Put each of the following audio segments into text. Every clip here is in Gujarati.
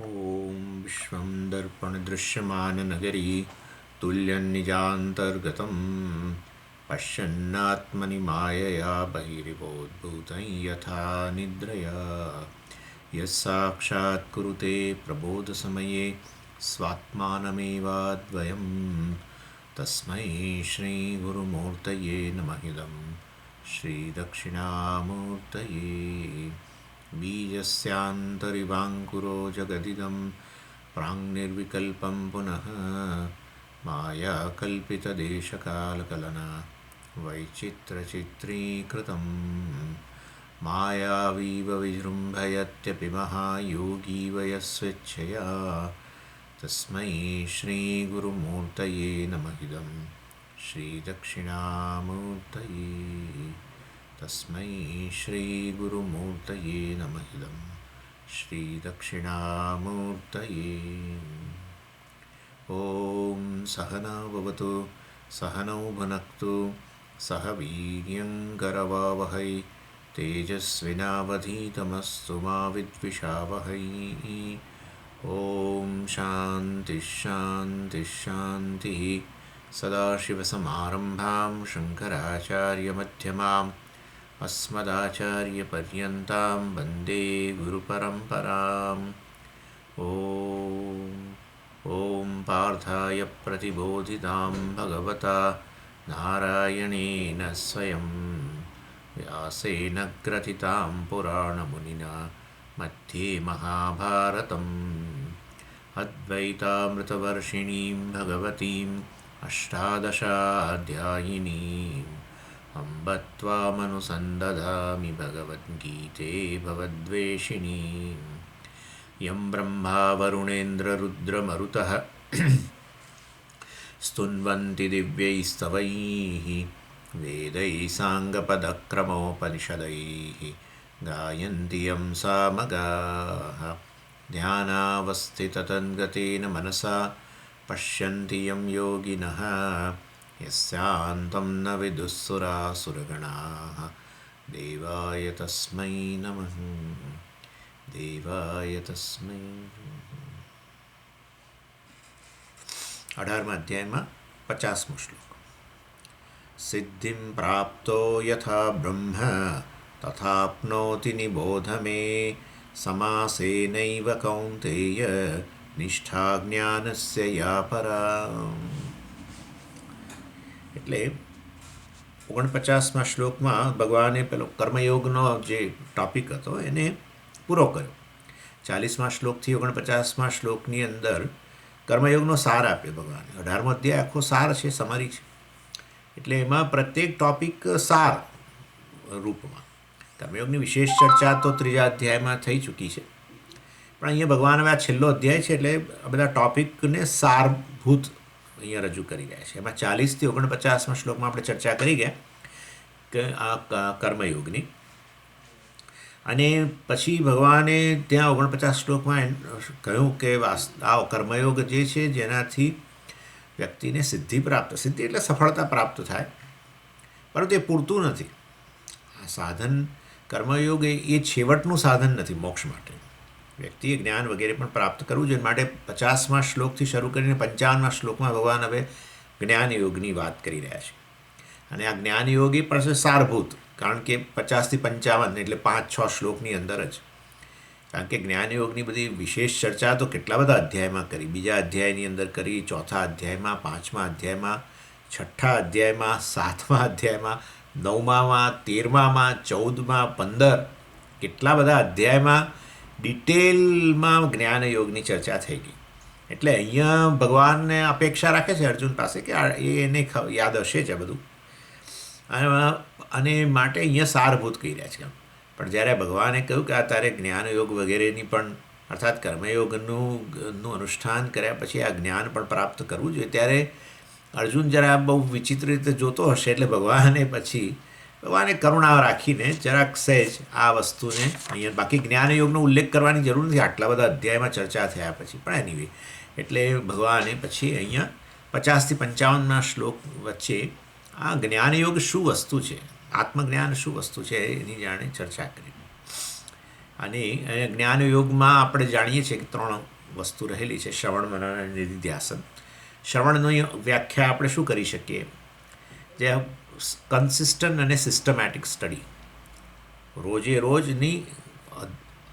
ॐ विश्वं दर्पणदृश्यमाननगरी तुल्यन्निजान्तर्गतं पश्यन्नात्मनि मायया बहिरिवोद्भूतं यथा निद्रया यस्साक्षात् कुरुते प्रबोधसमये स्वात्मानमेवाद्वयं तस्मै श्रीगुरुमूर्तये नमः इदं श्रीदक्षिणामूर्तये बीजस्यान्तरिवाङ्कुरो जगदिदं प्राङ्निर्विकल्पं पुनः मायाकल्पितदेशकालकलना वैचित्रचित्रीकृतं मायावीव विजृम्भयत्यपि महायोगी वयस्वेच्छया तस्मै श्रीगुरुमूर्तये नमः इदं श्रीदक्षिणामूर्तये तस्मै श्रीगुरुमूर्तये नमः इदं श्रीदक्षिणामूर्तये ॐ सहना भवतु सहनौ भुनक्तु सह वीर्यङ्करवावहै तेजस्विनावधीतमस्तु मा विद्विषावहै ॐ शान्तिः शान्तिः शान्तिः सदाशिवसमारम्भां शङ्कराचार्यमध्यमाम् अस्मदाचार्यपर्यन्तां वन्दे गुरुपरम्पराम् ॐ पार्थाय प्रतिबोधितां भगवता नारायणेन स्वयं व्यासेन ग्रथितां पुराणमुनिना मध्ये महाभारतम् अद्वैतामृतवर्षिणीं भगवतीम् अष्टादशाध्यायिनीम् अम्ब त्वामनुसन्दधामि भगवद्गीते भवद्वेषिणीम् यं ब्रह्मा वरुणेन्द्ररुद्रमरुतः स्तुन्वन्ति दिव्यैस्तवैः वेदैः साङ्गपदक्रमोपनिषदैः गायन्ति यं सामगाः ध्यानावस्थिततन्गतेन मनसा पश्यन्ति यं योगिनः यस्यान्तं न विदुःसुरासुरगणाः देवाय तस्मै नमः देवाय तस्मै 18मा अध्यायમાં 50મો શ્લોક सिद्धिं प्राप्तो यथा ब्रह्म तथाप्नोति निबोध मे समासेनैव कौन्तेय निष्ठा ज्ञानस्य या परा એટલે 49મા શ્લોકમાં ભગવાને પેલો કર્મયોગનો જે ટોપિક હતો એને પૂરો કર્યો 40મા શ્લોકથી 49મા શ્લોકની અંદર કર્મયોગનો સાર આપ્યો ભગવાને 18મો અધ્યાય આખો સાર છે સમરી છે એટલે એમાં પ્રત્યેક ટોપિક સાર રૂપમાં કર્મયોગની વિશેષ ચર્ચા તો ત્રીજા અધ્યાયમાં થઈ ચૂકી છે પણ અહીંયા ભગવાન હવે આ છેલ્લો અધ્યાય છે એટલે આ બધા ટોપિકને સારભૂત અહીંયા રજૂ કરી રહ્યા છે એમાં 40થી 49મા શ્લોકમાં આપણે ચર્ચા કરી ગયા કે આ કર્મયોગની અને પછી ભગવાને ત્યાં 49 શ્લોકમાં કહ્યું કે આ કર્મયોગ જે છે જેનાથી વ્યક્તિને સિદ્ધિ પ્રાપ્ત સિદ્ધિ એટલે સફળતા પ્રાપ્ત થાય પરંતુ એ પૂરતું નથી આ સાધન કર્મયોગ એ છેવટનું સાધન નથી મોક્ષ માટે વ્યક્તિએ જ્ઞાન વગેરે પણ પ્રાપ્ત કરવું જોઈએ માટે 50મા શ્લોકથી શરૂ કરીને 55મા શ્લોકમાં ભગવાન હવે જ્ઞાનયોગની વાત કરી રહ્યા છે અને આ જ્ઞાનયોગ એ પણ છે સારભૂત કારણ કે 50થી 55 એટલે 5-6 શ્લોકની અંદર જ કારણ કે જ્ઞાનયોગની બધી વિશેષ ચર્ચા તો કેટલા બધા અધ્યાયમાં કરી બીજા અધ્યાયની અંદર કરી ચોથા અધ્યાયમાં 5મા અધ્યાયમાં 6ઠા અધ્યાયમાં 7મા અધ્યાયમાં 9મામાં 13મામાં 14માં 15 કેટલા બધા અધ્યાયમાં ડિટેલમાં જ્ઞાનયોગની ચર્ચા થઈ ગઈ એટલે અહીંયા ભગવાનને અપેક્ષા રાખે છે અર્જુન પાસે કે એને યાદ હશે જ આ બધું અને માટે અહીંયા સારભૂત કહી રહ્યા છે પણ જ્યારે ભગવાને કહ્યું કે આ તારે જ્ઞાનયોગ વગેરેની પણ અર્થાત કર્મયોગનું અનુષ્ઠાન કર્યા પછી આ જ્ઞાન પણ પ્રાપ્ત કરવું જોઈએ ત્યારે અર્જુન જરા બહુ વિચિત્ર રીતે જોતો હશે એટલે ભગવાને કરુણા રાખીને જરાક સહેજ આ વસ્તુને અહીંયા બાકી જ્ઞાનયોગનો ઉલ્લેખ કરવાની જરૂર નથી આટલા બધા અધ્યાયમાં ચર્ચા થયા પછી પણ એનીવે એટલે ભગવાને પછી અહીંયા 50થી 55ના શ્લોક વચ્ચે આ જ્ઞાનયોગ શું વસ્તુ છે આત્મજ્ઞાન શું વસ્તુ છે એની જાણે ચર્ચા કરી અને જ્ઞાનયોગમાં આપણે જાણીએ છીએ કે 3 વસ્તુ રહેલી છે: શ્રવણ, મનન અને નિધિધ્યાસન. શ્રવણની વ્યાખ્યા આપણે શું કરી શકીએ? જે કન્સિસ્ટન્ટ અને સિસ્ટમેટિક સ્ટડી, રોજે રોજની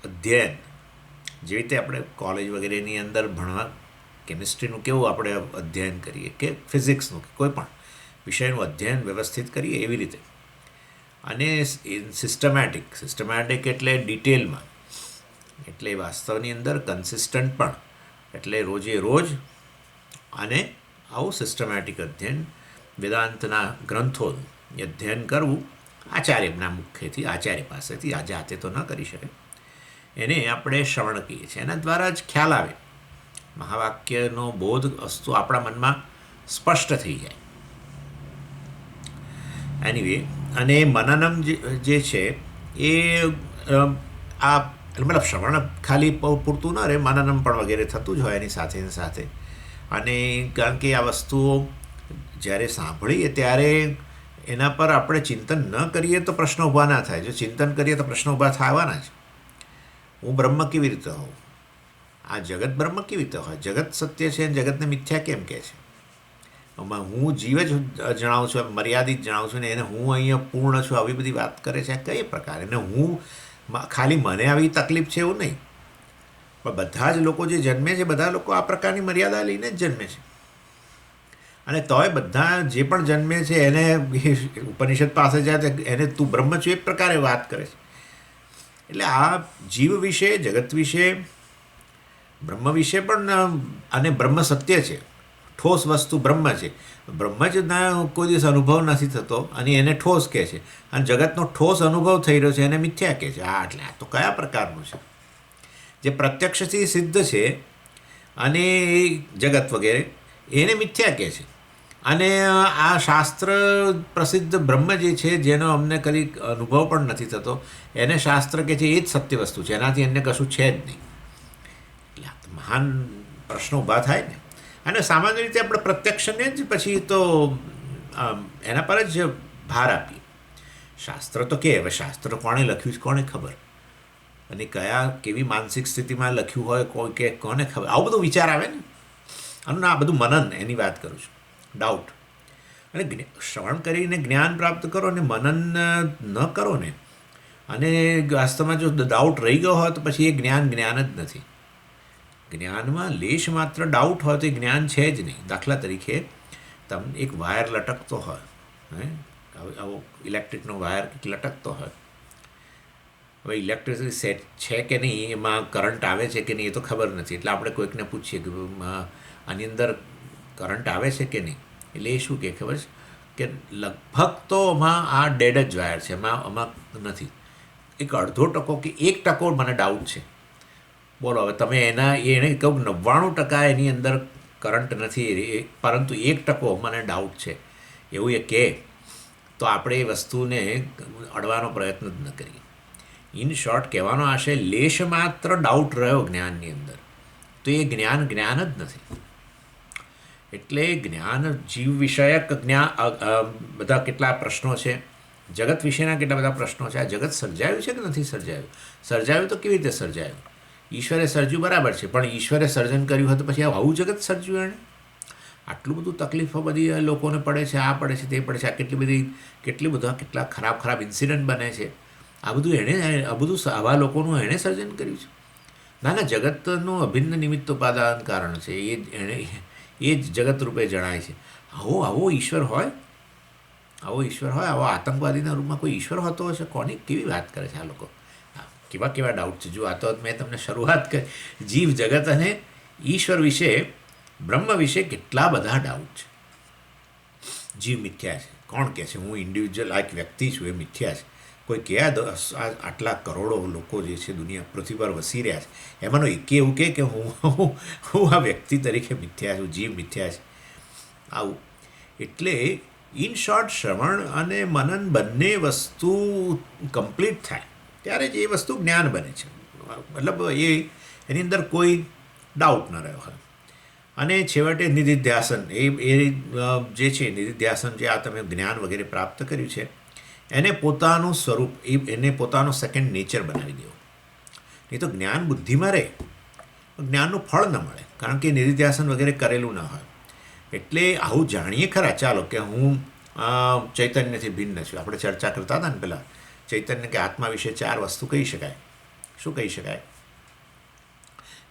અધ્યયન. જેવી રીતે આપણે કોલેજ વગેરેની અંદર ભણવા કેમિસ્ટ્રીનું કેવું આપણે અધ્યયન કરીએ, કે ફિઝિક્સનું, કે કોઈ પણ વિષયનું અધ્યયન વ્યવસ્થિત કરીએ, એવી રીતે. અને સિસ્ટમેટિક એટલે ડિટેલમાં, એટલે વાસ્તવની અંદર કન્સિસ્ટન્ટ પણ, એટલે રોજે રોજ. અને આવું સિસ્ટમેટિક અધ્યયન, વેદાંતના ગ્રંથોનું અધ્યયન કરવું આચાર્યના મુખ્યથી, આચાર્ય પાસેથી. આ જાતે તો ન કરી શકે, એને આપણે શ્રવણ કહીએ છીએ. એના દ્વારા જ ખ્યાલ આવે, મહાવાક્યનો બોધ વસ્તુ આપણા મનમાં સ્પષ્ટ થઈ જાય. એનીવે, અને મનનમ જે છે એ આ મતલબ શ્રવણ ખાલી પૂરતું ન રહે, મનનમ પણ વગેરે થતું જ હોય એની સાથે સાથે. અને કારણ કે આ વસ્તુઓ જ્યારે સાંભળીએ ત્યારે એના પર આપણે ચિંતન ન કરીએ તો પ્રશ્ન ઊભા ના થાય. જો ચિંતન કરીએ તો પ્રશ્ન ઊભા થવાના જ. હું બ્રહ્મ કેવી રીતે હોઉં? આ જગત બ્રહ્મ કેવી રીતે હોય? જગત સત્ય છે અને જગતને મિથ્યા કેમ કહે છે? હું જીવ જ જણાવું છું, મર્યાદિત જણાવું છું, ને એને હું અહીંયા પૂર્ણ છું, આવી બધી વાત કરે છે. કઈ પ્રકારે? ને હું ખાલી મને આવી તકલીફ છે એવું નહીં, પણ બધા જ લોકો જે જન્મે છે, બધા લોકો આ પ્રકારની મર્યાદા લઈને જ જન્મે છે. અને તોય બધા જે પણ જન્મે છે એને ઉપનિષદ પાસે જાય તો એને તું બ્રહ્મ છું એ પ્રકારે વાત કરે છે. એટલે આ જીવ વિશે, જગત વિશે, બ્રહ્મ વિશે પણ, અને બ્રહ્મ સત્ય છે, ઠોસ વસ્તુ બ્રહ્મ છે. બ્રહ્મ જ ના કોઈ દિવસ અનુભવ નથી થતો અને એને ઠોસ કહે છે, અને જગતનો ઠોસ અનુભવ થઈ રહ્યો છે એને મિથ્યા કહે છે. એટલે આ તો કયા પ્રકારનું છે? જે પ્રત્યક્ષથી સિદ્ધ છે અને એ જગત વગેરે, એને મિથ્યા કહે છે. અને આ શાસ્ત્ર પ્રસિદ્ધ બ્રહ્મ જે છે, જેનો અમને કદી અનુભવ પણ નથી થતો, એને શાસ્ત્ર કહે છે એ જ સત્ય વસ્તુ છે, એનાથી અન્ય કશું છે જ નહીં. એટલે મહાન પ્રશ્નો ઊભા થાય ને. અને સામાન્ય રીતે આપણે પ્રત્યક્ષને જ પછી તો એના પર જ ભાર આપીએ. શાસ્ત્ર તો કે, હવે શાસ્ત્ર કોણે લખ્યું છે કોને ખબર, અને કયા કેવી માનસિક સ્થિતિમાં લખ્યું હોય કોઈ કે કોને ખબર. આવું બધું વિચાર આવે ને. અને આ બધું મનન એની વાત કરું છું, ડાઉટ. અને શ્રવણ કરીને જ્ઞાન પ્રાપ્ત કરો ને મનન ન કરો ને, અને વાસ્તવમાં જો ડાઉટ રહી ગયો હોય તો પછી એ જ્ઞાન જ નથી. જ્ઞાનમાં લેશ માત્ર ડાઉટ હોય તો એ જ્ઞાન છે જ નહીં. દાખલા તરીકે તમને એક વાયર લટકતો હોય, આવો ઇલેક્ટ્રિકનો વાયર લટકતો હોય. હવે ઇલેક્ટ્રિસિટી સેટ છે કે નહીં, એમાં કરંટ આવે છે કે નહીં, એ તો ખબર નથી. એટલે આપણે કોઈકને પૂછીએ કે આની અંદર કરંટ આવે છે કે નહીં, એટલે એ શું કહે ખબર છે કે લગભગ તો આમાં આ ડેડ જ વાયર છે, આમાં નથી. એક 0.5% કે 1% મને ડાઉટ છે. બોલો, હવે તમે એને કહું 99% એની અંદર કરંટ નથી, પરંતુ 1% મને ડાઉટ છે, એવું એ કહે તો આપણે એ વસ્તુને અડવાનો પ્રયત્ન જ ન કરીએ. ઇન શોર્ટ કહેવાનો આશય, લેશ માત્ર ડાઉટ રહ્યો જ્ઞાનની અંદર તો એ જ્ઞાન જ નથી. એટલે જ્ઞાન, જીવ વિષયક જ્ઞાન, બધા કેટલા પ્રશ્નો છે, જગત વિશેના કેટલા બધા પ્રશ્નો છે. આ જગત સર્જાયું છે કે નથી સર્જાયું? સર્જાયું તો કેવી રીતે સર્જાયું? ઈશ્વરે સર્જ્યું બરાબર છે, પણ ઈશ્વરે સર્જન કર્યું હતું પછી આવું જગત સર્જ્યું એણે? આટલું બધું તકલીફો બધી લોકોને પડે છે, આ પડે છે, તે પડે છે, આ કેટલા ખરાબ ઇન્સિડન્ટ બને છે. આ બધું આવા લોકોનું એણે સર્જન કર્યું છે? ના, જગતનું અભિન્ન નિમિત્તોપાદાન કારણ છે. એ જ જગત રૂપે જણાય છે. આવો ઈશ્વર હોય, આવો આતંકવાદીના રૂપમાં કોઈ ઈશ્વર હોતો હશે? કેવી વાત કરે છે આ લોકો? કેવા ડાઉટ છે. જો આ તો મેં તમને શરૂઆત કરી, જીવ જગત અને ઈશ્વર વિશે, બ્રહ્મ વિશે કેટલા બધા ડાઉટ છે. જીવ મિથ્યા છે, કોણ કહે છે? હું ઇન્ડિવિજ્યુઅલ એક વ્યક્તિ છું, એ મિથ્યા છે. કોઈ કહે આટલા કરોડો લોકો જે છે દુનિયા પૃથ્વી પર વસી રહ્યા છે, એમાંનો એકે એવું કહે કે હું આ વ્યક્તિ તરીકે મિથ્યા છું, જીવ મિથ્યા છે? આવું. એટલે ઇન શોર્ટ, શ્રવણ અને મનન બંને વસ્તુ કમ્પ્લીટ થાય ત્યારે જ એ વસ્તુ જ્ઞાન બને છે. મતલબ એની અંદર કોઈ ડાઉટ ન રહ્યો હોય. અને છેવટે નિધિધ્યાસન, એ જે છે નિધિધ્યાસન, જે આ તમે જ્ઞાન વગેરે પ્રાપ્ત કર્યું છે, એને પોતાનું સ્વરૂપ, એને પોતાનો સેકન્ડ નેચર બનાવી દેવો. નહીં તો જ્ઞાન બુદ્ધિમાં રહે, જ્ઞાનનું ફળ ન મળે, કારણ કે નિધિધ્યાસન વગેરે કરેલું ન હોય. એટલે આવું જાણીએ ખરા, ચાલો કે હું ચૈતન્યથી ભિન્ન છું. આપણે ચર્ચા કરતા હતા ને પહેલાં, ચૈતન્ય કે આત્મા વિશે 4 વસ્તુ કહી શકાય. શું કહી શકાય?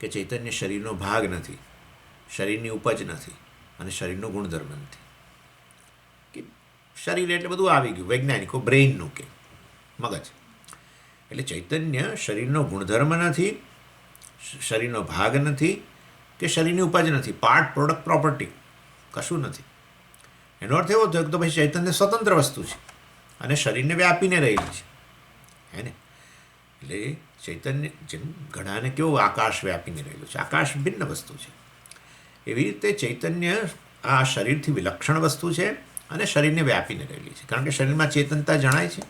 કે ચૈતન્ય શરીરનો ભાગ નથી, શરીરની ઉપજ નથી, અને શરીરનો ગુણધર્મ નથી. કે શરીર એટલે બધું આવી ગયું, વૈજ્ઞાનિકો બ્રેઇનનું કે મગજ. એટલે ચૈતન્ય શરીરનો ગુણધર્મ નથી, શરીરનો ભાગ નથી, કે શરીરની ઉપજ નથી, પાર્ટ, પ્રોડક્ટ, પ્રોપર્ટી કશું નથી. એનો અર્થ એવો થયો કે તો પછી ચૈતન્ય સ્વતંત્ર વસ્તુ છે અને શરીરને વ્યાપીને રહેલી છે, હે ને? એટલે ચૈતન્ય જેમ ઘણાને કેવું આકાશ વ્યાપીને રહેલું છે, આકાશ ભિન્ન વસ્તુ છે, એવી રીતે ચૈતન્ય આ શરીરથી વિલક્ષણ વસ્તુ છે અને શરીરને વ્યાપીને રહેલી છે. કારણ કે શરીરમાં ચેતનતા જણાય છે,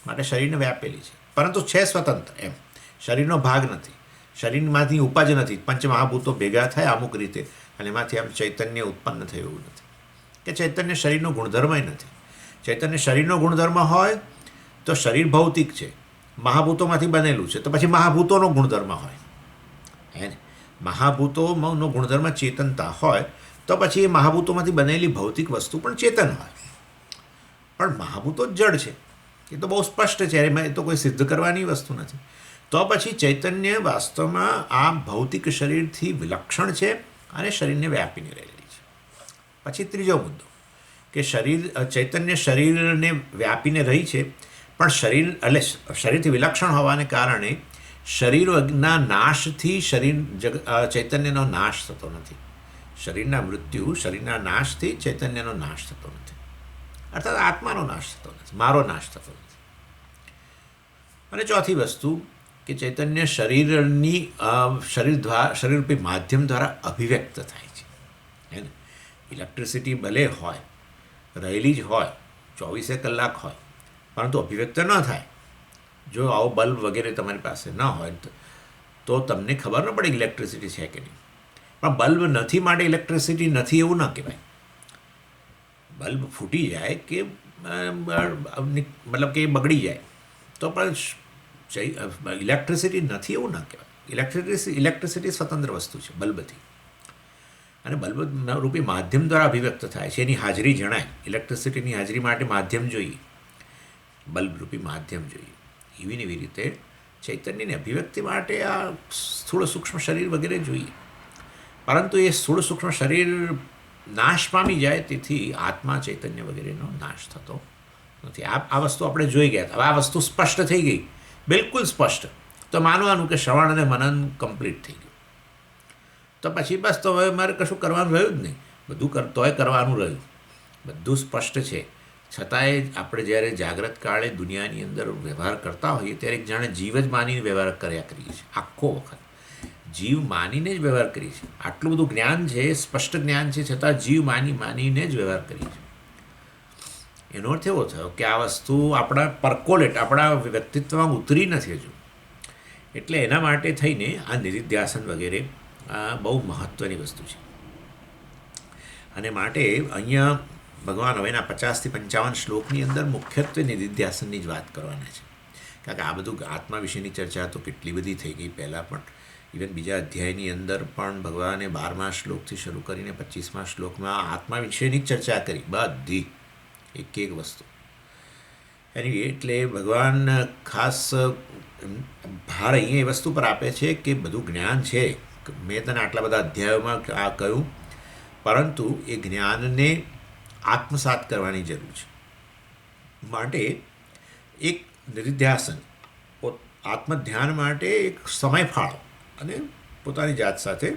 માટે શરીરને વ્યાપેલી છે, પરંતુ છે સ્વતંત્ર. એમ શરીરનો ભાગ નથી, શરીરમાંથી ઉપજ નથી. પંચમહાભૂતો ભેગા થયા અમુક રીતે અને એમાંથી આમ ચૈતન્ય ઉત્પન્ન થયું એવું નથી. કે ચૈતન્ય શરીરનો ગુણધર્મ નથી. ચૈતન્ય શરીરનો ગુણધર્મ હોય તો શરીર ભૌતિક છે, મહાભૂતોમાંથી બનેલું છે, તો પછી મહાભૂતોનો ગુણધર્મ હોય, હે ને? મહાભૂતોનો ગુણધર્મ ચેતનતા હોય તો પછી એ મહાભૂતોમાંથી બનેલી ભૌતિક વસ્તુ પણ ચેતન હોય. પણ મહાભૂતો જ જડ છે, એ તો બહુ સ્પષ્ટ છે, એમાં એ તો કોઈ સિદ્ધ કરવાની વસ્તુ નથી. તો પછી ચૈતન્ય વાસ્તવમાં આ ભૌતિક શરીરથી વિલક્ષણ છે અને શરીરને વ્યાપીને રહેલી છે. પછી ત્રીજો મુદ્દો કે ચૈતન્ય શરીરને વ્યાપીને રહી છે, પણ શરીર એટલે શરીરથી વિલક્ષણ હોવાને કારણે શરીરના નાશથી ચૈતન્યનો નાશ થતો નથી. શરીરના મૃત્યુ, શરીરના નાશથી ચૈતન્યનો નાશ થતો નથી, અર્થાત આત્માનો નાશ થતો નથી, મારો નાશ થતો નથી. અને ચોથી વસ્તુ કે ચૈતન્ય શરીરરૂપી માધ્યમ દ્વારા અભિવ્યક્ત થાય છે, હે ને? ઇલેક્ટ્રિસિટી ભલે હોય, રહેલી જ હોય, 24 કલાક હોય, પરંતુ અભિવ્યક્ત ન થાય. જો આવો બલ્બ વગેરે તમારી પાસે ન હોય તો તમને ખબર ન પડે ઇલેક્ટ્રિસિટી છે કે નહીં. પણ બલ્બ નથી માટે ઇલેક્ટ્રિસિટી નથી એવું ન કહેવાય. બલ્બ ફૂટી જાય કે મતલબ કે બગડી જાય તો પણ ઇલેક્ટ્રિસિટી નથી એવું ન કહેવાય. ઇલેક્ટ્રિસિટી સ્વતંત્ર વસ્તુ છે બલ્બથી, અને બલ્બ રૂપી માધ્યમ દ્વારા અભિવ્યક્ત થાય છે. એની હાજરી જણાય. ઇલેક્ટ્રિસિટીની હાજરી માટે માધ્યમ જોઈએ, બલ્બ રૂપી માધ્યમ જોઈએ. એવી રીતે ચૈતન્યની અભિવ્યક્તિ માટે આ સ્થૂળ સૂક્ષ્મ શરીર વગેરે જોઈએ. પરંતુ એ સ્થૂળ સૂક્ષ્મ શરીર નાશ પામી જાય તેથી આત્મા ચૈતન્ય વગેરેનો નાશ થતો નથી. આ વસ્તુ આપણે જોઈ ગયા. હવે આ વસ્તુ સ્પષ્ટ થઈ ગઈ, બિલકુલ સ્પષ્ટ. તો માનવાનું કે શ્રવણ અને મનન કમ્પ્લીટ થઈ ગયું. તો પછી બસ તો હવે મારે કશું કરવાનું રહ્યું જ નહીં. બધું તોય કરવાનું રહ્યું, બધું સ્પષ્ટ છે. છતાંય આપણે જ્યારે જાગ્રત કાળે દુનિયાની અંદર વ્યવહાર કરતા હોઈએ ત્યારે એક જાણે જીવ જ માનીને વ્યવહાર કર્યા કરીએ છીએ. આખો વખત જીવ માનીને જ વ્યવહાર કરીએ છીએ. આટલું બધું જ્ઞાન છે, સ્પષ્ટ જ્ઞાન છે, છતાં જીવ માનીને જ વ્યવહાર કરીએ છીએ. એનો અર્થ એવો થયો કે આ વસ્તુ આપણા પરકોલેટ, આપણા વ્યક્તિત્વમાં ઉતરી નથી હજુ. એટલે એના માટે થઈને આ નિધિધ્યાસન વગેરે આ બહુ મહત્ત્વની વસ્તુ છે. અને માટે અહીંયા ભગવાન હવેના 50 થી 55 શ્લોકની અંદર મુખ્યત્વે નિધિધ્યાસનની જ વાત કરવાના છે. કારણ કે આ બધું આત્મા વિશેની ચર્ચા તો કેટલી બધી થઈ ગઈ પહેલાં, પણ ઇવન બીજા અધ્યાયની અંદર પણ ભગવાને 12મા શ્લોકથી શરૂ કરીને 25મા શ્લોકમાં આત્મા વિશેની જ ચર્ચા કરી, બધી એક વસ્તુ એની. એટલે ભગવાન ખાસ ભાર અહીંયા એ વસ્તુ પર આપે છે કે બધું જ્ઞાન છે, મેં તને આટલા બધા અધ્યાયોમાં આ કહ્યું, પરંતુ એ જ્ઞાનને આત્મસાત કરવાની જરૂર છે. માટે એક નિધિધ્યાસન, આત્મધ્યાન માટે એક સમય ફાળો અને પોતાની જાત સાથે,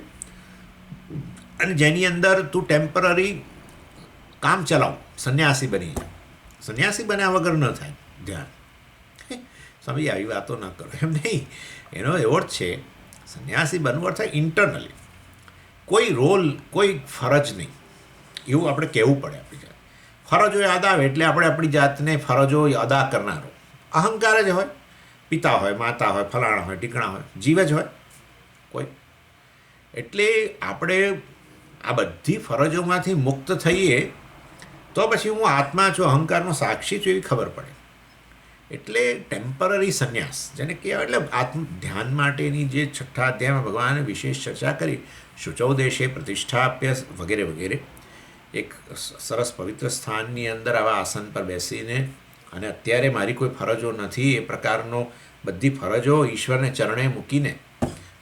અને જેની અંદર તું ટેમ્પરરી કામ ચલાવ, સંન્યાસી બની જાય. સંન્યાસી બન્યા વગર ન થાય ધ્યાન. સમજી આવી વાતો ન કરો, એમ નહીં. એનો એવો જ છે, સંન્યાસી બનવું અર્થાત ઇન્ટરનલી કોઈ રોલ, કોઈ ફરજ નહીં, એવું આપણે કહેવું પડે. આપણી જાત ફરજો યાદ આવે એટલે આપણે આપણી જાતને ફરજો અદા કરનારો અહંકાર જ હોય. પિતા હોય, માતા હોય, ફલાણા હોય, ટીકણા હોય, જીવ જ હોય કોઈ. એટલે આપણે આ બધી ફરજોમાંથી મુક્ત થઈએ તો પછી હું આત્મા છું, અહંકારનો સાક્ષી છું એવી ખબર પડે. એટલે ટેમ્પરરી સંન્યાસ જેને કહેવાય, એટલે ધ્યાન માટેની જે છઠ્ઠા અધ્યાયમાં ભગવાને વિશેષ ચર્ચા કરી, શુચૌ દેશે પ્રતિષ્ઠાપ્ય વગેરે વગેરે, એક સરસ પવિત્ર સ્થાનની અંદર આવા આસન પર બેસીને, અને અત્યારે મારી કોઈ ફરજો નથી એ પ્રકારનો બધી ફરજો ઈશ્વરને ચરણે મૂકીને,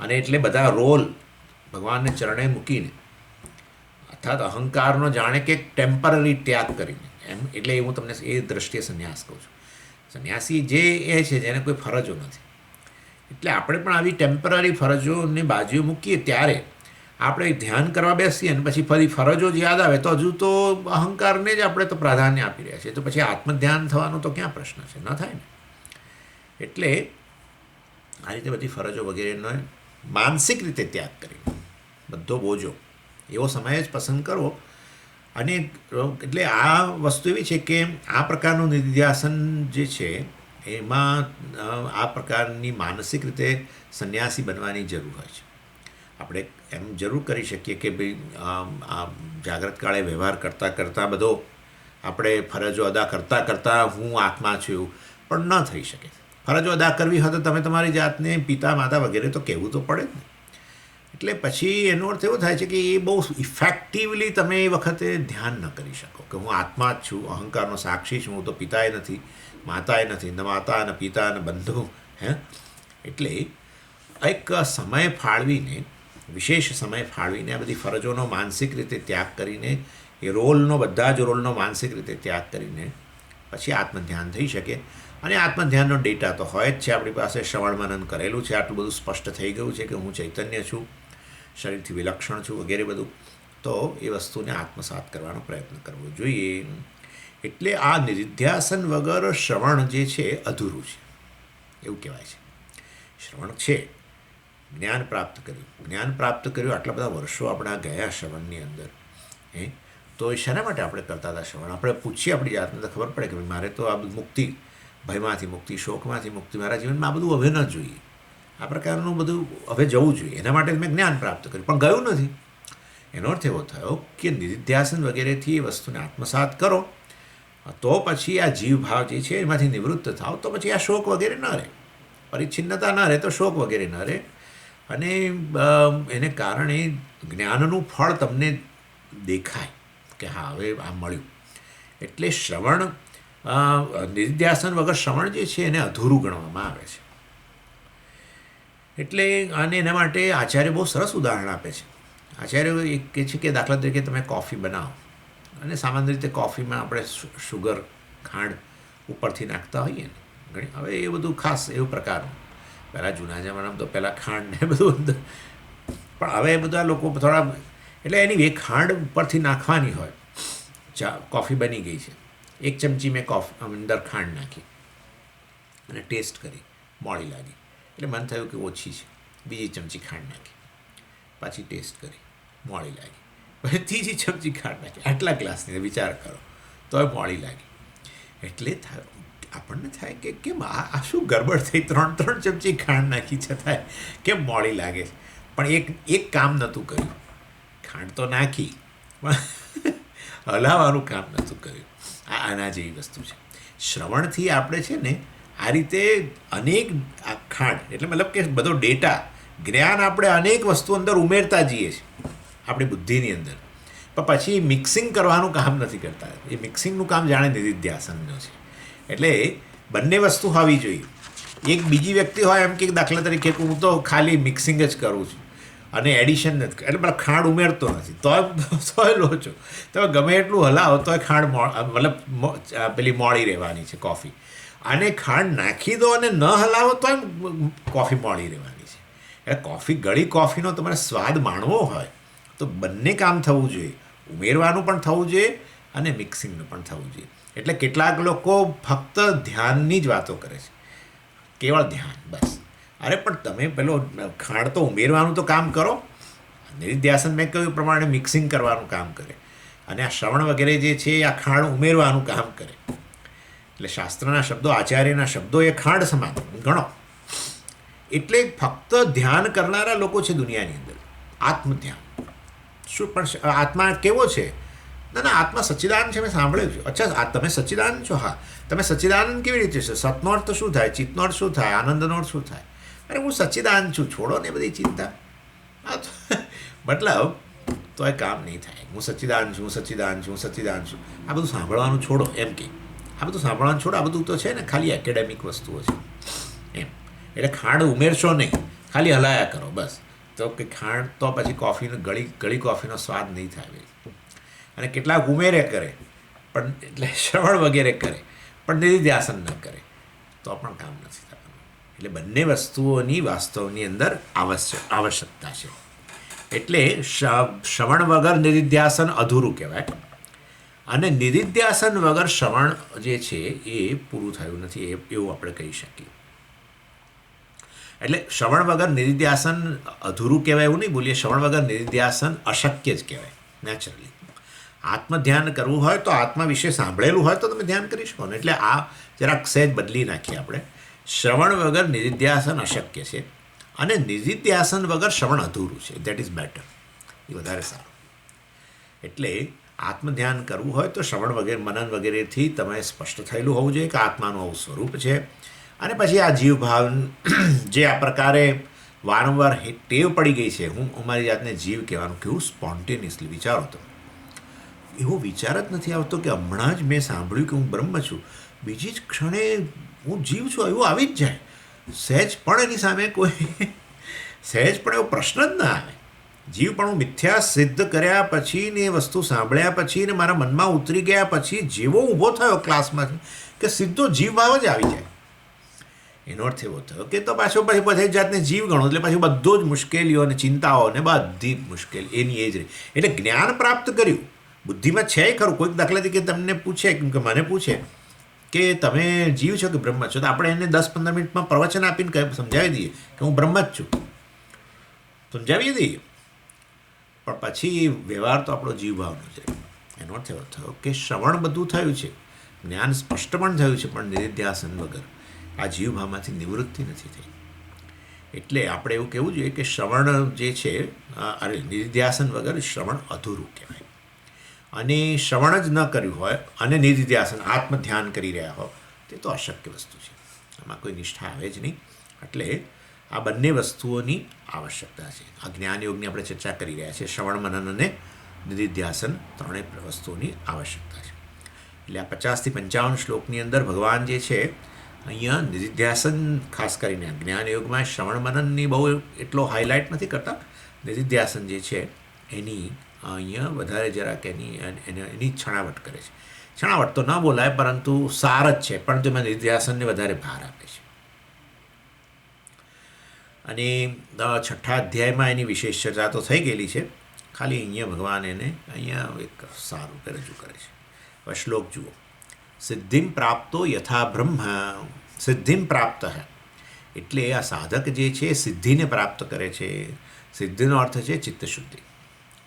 અને એટલે બધા રોલ ભગવાનને ચરણે મૂકીને, અર્થાત અહંકારનો જાણે કે ટેમ્પરરી ત્યાગ કરીને, એમ એટલે હું તમને એ દ્રષ્ટિએ સંન્યાસ કહું છું. સંન્યાસી જે એ છે જેને કોઈ ફરજો નથી. એટલે આપણે પણ આવી ટેમ્પરરી ફરજોને બાજુ મૂકીએ ત્યારે આપણે ધ્યાન કરવા બેસીએ અને પછી ફરી ફરજો જ યાદ આવે તો હજુ તો અહંકારને જ આપણે તો પ્રાધાન્ય આપી રહ્યા છીએ, તો પછી આત્મધ્યાન થવાનો તો ક્યાં પ્રશ્ન છે? ન થાય ને. એટલે આ રીતે બધી ફરજો વગેરેનો માનસિક રીતે ત્યાગ કરી બધો બોજો એવો સમય જ પસંદ કરવો. અને એટલે આ વસ્તુ એવી છે કે આ પ્રકારનું નિધિધ્યાસન જે છે એમાં આ પ્રકારની માનસિક રીતે સંન્યાસી બનવાની જરૂર હોય છે. આપણે એમ જરૂર કરી શકીએ કે ભાઈ આ જાગ્રત કાળે વ્યવહાર કરતાં કરતાં બધો આપણે ફરજો અદા કરતાં કરતાં હું આત્મા છું એવું પણ ન થઈ શકે. ફરજો અદા કરવી હોય તો તમે તમારી જાતને પિતા માતા વગેરે તો કહેવું તો પડે જ ને. એટલે પછી એનો અર્થ એવો થાય છે કે એ બહુ ઇફેક્ટિવલી તમે એ વખતે ધ્યાન ન કરી શકો કે હું આત્મા જ છું, અહંકારનો સાક્ષી છું, હું તો પિતાએ નથી, માતાએ નથી, ન માતા ન પિતા ન બંધુ. એટલે એક સમય ફાળવીને, વિશેષ સમય ફાળવીને આ બધી ફરજોનો માનસિક રીતે ત્યાગ કરીને, એ રોલનો બધા જ રોલનો માનસિક રીતે ત્યાગ કરીને પછી આત્મધ્યાન થઈ શકે. અને આત્મધ્યાનનો ડેટા તો હોય જ છે આપણી પાસે, શ્રવણ મનન કરેલું છે, આટલું બધું સ્પષ્ટ થઈ ગયું છે કે હું ચૈતન્ય છું, શરીરથી વિલક્ષણ છું વગેરે બધું. તો એ વસ્તુને આત્મસાત કરવાનો પ્રયત્ન કરવો જોઈએ. એટલે આ નિધિધ્યાસન વગર શ્રવણ જે છે અધૂરું છે એવું કહેવાય છે. શ્રવણ છે, જ્ઞાન પ્રાપ્ત કર્યું, જ્ઞાન પ્રાપ્ત કર્યું, આટલા બધા વર્ષો આપણા ગયા શ્રવણની અંદર, તો એ શાના માટે આપણે કરતા હતા શ્રવણ? આપણે પૂછીએ આપણી જાતને તો ખબર પડે કે ભાઈ મારે તો આ બધું મુક્તિ, ભયમાંથી મુક્તિ, શોકમાંથી મુક્તિ, મારા જીવનમાં આ બધું હવે ન જોઈએ, આ પ્રકારનું બધું હવે જવું જોઈએ, એના માટે મેં જ્ઞાન પ્રાપ્ત કર્યું પણ ગયું નથી. એનો અર્થ એવો થયો કે નિધિધ્યાસન વગેરેથી એ વસ્તુને આત્મસાત કરો તો પછી આ જીવભાવ જે છે એમાંથી નિવૃત્ત થાવ તો પછી આ શોક વગેરે ન રહે, પરિચ્છિન્નતા ન રહે તો શોક વગેરે ન રહે. અને એને કારણે જ્ઞાનનું ફળ તમને દેખાય કે હા હવે આ મળ્યું. એટલે શ્રવણ, નિધિધ્યાસન વગર શ્રવણ જે છે એને અધૂરું ગણવામાં આવે છે. એટલે અને એના માટે આચાર્ય બહુ સરસ ઉદાહરણ આપે છે. આચાર્ય એ કહે છે કે દાખલા તરીકે તમે કોફી બનાવો અને સામાન્ય રીતે કોફીમાં આપણે શુગર, ખાંડ ઉપરથી નાખતા હોઈએ ને ઘણી, હવે એ બધું ખાસ એવું પ્રકારનું, પહેલાં જૂના જમાનામાં તો પહેલાં ખાંડ ને બધું, પણ હવે એ બધા લોકો થોડા, એટલે એની એ ખાંડ ઉપરથી નાખવાની હોય. કોફી બની ગઈ છે, એક ચમચી મેં અંદર ખાંડ નાખી અને ટેસ્ટ કરી, મોડી લાગી એટલે મન થયું કે ઓછી છે, બીજી ચમચી ખાંડ નાખી, પાછી ટેસ્ટ કરી, મોડી લાગી, પછી ત્રીજી ચમચી ખાંડ નાખી, આટલા ગ્લાસની વિચાર કરો તોય મોડી લાગી. એટલે આપણને થાય કે કેમ આ શું ગરબડ થઈ, 3 ચમચી ખાંડ નાખી છતાંય કેમ મોડી લાગે છે? પણ એક કામ નહોતું કર્યું, ખાંડ તો નાખી પણ હલાવવાનું કામ નહોતું કર્યું. આના જેવી વસ્તુ છે. શ્રવણથી આપણે છે ને આ રીતે અનેક ખાંડ, એટલે મતલબ કે બધો ડેટા, જ્ઞાન આપણે અનેક વસ્તુ અંદર ઉમેરતા જઈએ છીએ આપણી બુદ્ધિની અંદર, પણ પછી મિક્સિંગ કરવાનું કામ નથી કરતા. એ મિક્સિંગનું કામ જાણે નિધિધ્યાસનનું છે. એટલે બંને વસ્તુ હોવી જોઈએ. એક બીજી વ્યક્તિ હોય એમ કે દાખલા તરીકે હું તો ખાલી મિક્સિંગ જ કરું છું અને એડિશન નથી, એટલે પેલા ખાંડ ઉમેરતો નથી, તોય લો છો તમે ગમે એટલું હલાવો તોય ખાંડ મતલબ પેલી મોડી રહેવાની છે કોફી, અને ખાંડ નાખી દો અને ન હલાવો તોય કોફી મોડી રહેવાની છે. એટલે કોફી, ગળી કોફીનો તમારે સ્વાદ માણવો હોય તો બંને કામ થવું જોઈએ, ઉમેરવાનું પણ થવું જોઈએ અને મિક્સિંગનું પણ થવું જોઈએ. એટલે કેટલાક લોકો ફક્ત ધ્યાનની જ વાતો કરે છે, કેવળ ધ્યાન બસ. અરે પણ તમે પેલો ખાંડ તો ઉમેરવાનું તો કામ કરો. નિધિધ્યાસન મેં કહ્યું પ્રમાણે મિક્સિંગ કરવાનું કામ કરે, અને આ શ્રવણ વગેરે જે છે આ ખાંડ ઉમેરવાનું કામ કરે. એટલે શાસ્ત્રના શબ્દો, આચાર્યના શબ્દો એ ખાંડ સમાન ગણો. એટલે ફક્ત ધ્યાન કરનારા લોકો છે દુનિયાની અંદર, આત્મધ્યાન. શું પણ આત્મા કેવો છે? ના ના, આત્મા સચ્ચિદાનંદ છે, મેં સાંભળ્યું છે. અચ્છા, આ તમે સચ્ચિદાનંદ છો? હા. તમે સચ્ચિદાનંદ કેવી રીતે છે? સતનો અર્થ શું થાય? ચિત્તનો અર્થ શું થાય? આનંદનો અર્થ શું થાય? અરે હું સચ્ચિદાનંદ છું, છોડો ને બધી ચિંતા. હા તો મતલબ તો એ કામ નહીં થાય. હું સચ્ચિદાનંદ છું, હું સચ્ચિદાનંદ છું, હું સચ્ચિદાનંદ છું, આ બધું સાંભળવાનું છોડો એમ કે. આ બધું સાંભળવાનું છોડો, આ બધું તો છે ને ખાલી એકેડેમિક વસ્તુઓ છે એમ. એટલે ખાંડ ઉમેરશો નહીં, ખાલી હલાયા કરો બસ. તો કે ખાંડ તો પછી કોફીનો ગળી કોફીનો સ્વાદ નહીં થાય. અને કેટલાક ઉમેરે કરે પણ, એટલે શ્રવણ વગેરે કરે પણ નિધિધ્યાસન ન કરે તો પણ કામ નથી થવાનું. એટલે બંને વસ્તુઓની વાસ્તવની અંદર આવશ્યકતા છે. એટલે શ્રવણ વગર નિધિધ્યાસન અધૂરું કહેવાય, અને નિધિધ્યાસન વગર શ્રવણ જે છે એ પૂરું થયું નથી એવું આપણે કહી શકીએ. એટલે શ્રવણ વગર નિધિધ્યાસન અધૂરું કહેવાય એવું નહીં બોલીએ. શ્રવણ વગર નિધિધ્યાસન અશક્ય જ કહેવાય નેચરલી. આત્મ ધ્યાન કરવું હોય તો આત્મા વિશે સાંભળેલું હોય તો તમે ધ્યાન કરી શકો ને. એટલે આ જરાક સહેજ બદલી નાખીએ આપણે. શ્રવણ વગર નિધિધ્યાસન અશક્ય છે, અને નિધિધ્યાસન વગર શ્રવણ અધૂરું છે. દેટ ઇઝ બેટર, એ વધારે સારું. એટલે આત્મધ્યાન કરવું હોય તો શ્રવણ વગેરે મનન વગેરેથી તમે સ્પષ્ટ થયેલું હોવું જોઈએ કે આત્માનું આવું સ્વરૂપ છે. અને પછી આ જીવભાવ જે આ પ્રકારે વારંવાર ટેવ પડી ગઈ છે, હું અમારી જાતને જીવ કહેવાનું, કેવું સ્પોન્ટેનિયસલી વિચારો તમે. એવો વિચાર જ નથી આવતો કે હમણાં જ મેં સાંભળ્યું કે હું બ્રહ્મ છું, બીજી જ ક્ષણે હું જીવ છું, એવું આવી જ જાય. સહેજ પણ એની સામે કોઈ સહેજ પણ એવો પ્રશ્ન જ ના આવે. જીવ પણ હું મિથ્યા સિદ્ધ કર્યા પછી ને એ વસ્તુ સાંભળ્યા પછી ને મારા મનમાં ઉતરી ગયા પછી જેવો ઊભો થયો ક્લાસમાંથી કે સીધો જીવ ભાવ જ આવી જાય. એનો અર્થ એવો થયો કે તો પાછો પછી બધી જાતને જીવ ગણો, એટલે પાછું બધું જ મુશ્કેલીઓ અને ચિંતાઓ ને બધી મુશ્કેલી એની એ જ રહી. એટલે જ્ઞાન પ્રાપ્ત કર્યું, બુદ્ધિમાં છે ખરું. કોઈક દાખલા તરીકે તમને પૂછે કે મને પૂછે કે તમે જીવ છો કે બ્રહ્મ છો, તો આપણે એને 10-15 મિનિટમાં પ્રવચન આપીને સમજાવી દઈએ કે હું બ્રહ્મ જ છું, સમજાવી દઈએ. પણ પછી વ્યવહાર તો આપણો જીવભાવનો છે. એનો અર્થ એવો થયો કે શ્રવણ બધું થયું છે, જ્ઞાન સ્પષ્ટ પણ થયું છે, પણ નિધિધ્યાસન વગર આ જીવભાવમાંથી નિવૃત્તિ નથી થઈ. એટલે આપણે એવું કહેવું જોઈએ કે શ્રવણ જે છે, અરે નિધિધ્યાસન વગર શ્રવણ અધૂરું કહેવાય. અને શ્રવણ જ ન કર્યું હોય અને નિધિધ્યાસન આત્મધ્યાન કરી રહ્યા હો, તે તો અશક્ય વસ્તુ છે. આમાં કોઈ નિષ્ઠા આવે જ નહીં. એટલે આ બંને વસ્તુઓની આવશ્યકતા છે. આ જ્ઞાનયોગની આપણે ચર્ચા કરી રહ્યા છીએ. શ્રવણ મનન અને નિધિધ્યાસન ત્રણેય વસ્તુઓની આવશ્યકતા છે. એટલે આ 50 થી 55 શ્લોકની અંદર ભગવાન જે છે અહીંયા નિધિધ્યાસન ખાસ કરીને જ્ઞાનયોગમાં શ્રવણ મનનની બહુ એટલો હાઇલાઇટ નથી કરતા. નિધિધ્યાસન જે છે એની અહીંયા વધારે જરાક એની છણાવટ કરે છે. છણાવટ તો ન બોલાય, પરંતુ સાર જ છે, પણ તેમાં નિધિધ્યાસનને વધારે ભાર આપે છે. અને 6થા અધ્યાયમાં એની વિશેષ ચર્ચા તો થઈ ગયેલી છે. ખાલી અહીંયા ભગવાન એને અહીંયા એક સારું રજૂ કરે છે. હવે શ્લોક જુઓ. સિદ્ધિમ પ્રાપ્તો યથા બ્રહ્મ. સિદ્ધિમ પ્રાપ્ત એટલે આ સાધક જે છે સિદ્ધિને પ્રાપ્ત કરે છે. સિદ્ધિનો અર્થ છે ચિત્તશુદ્ધિ,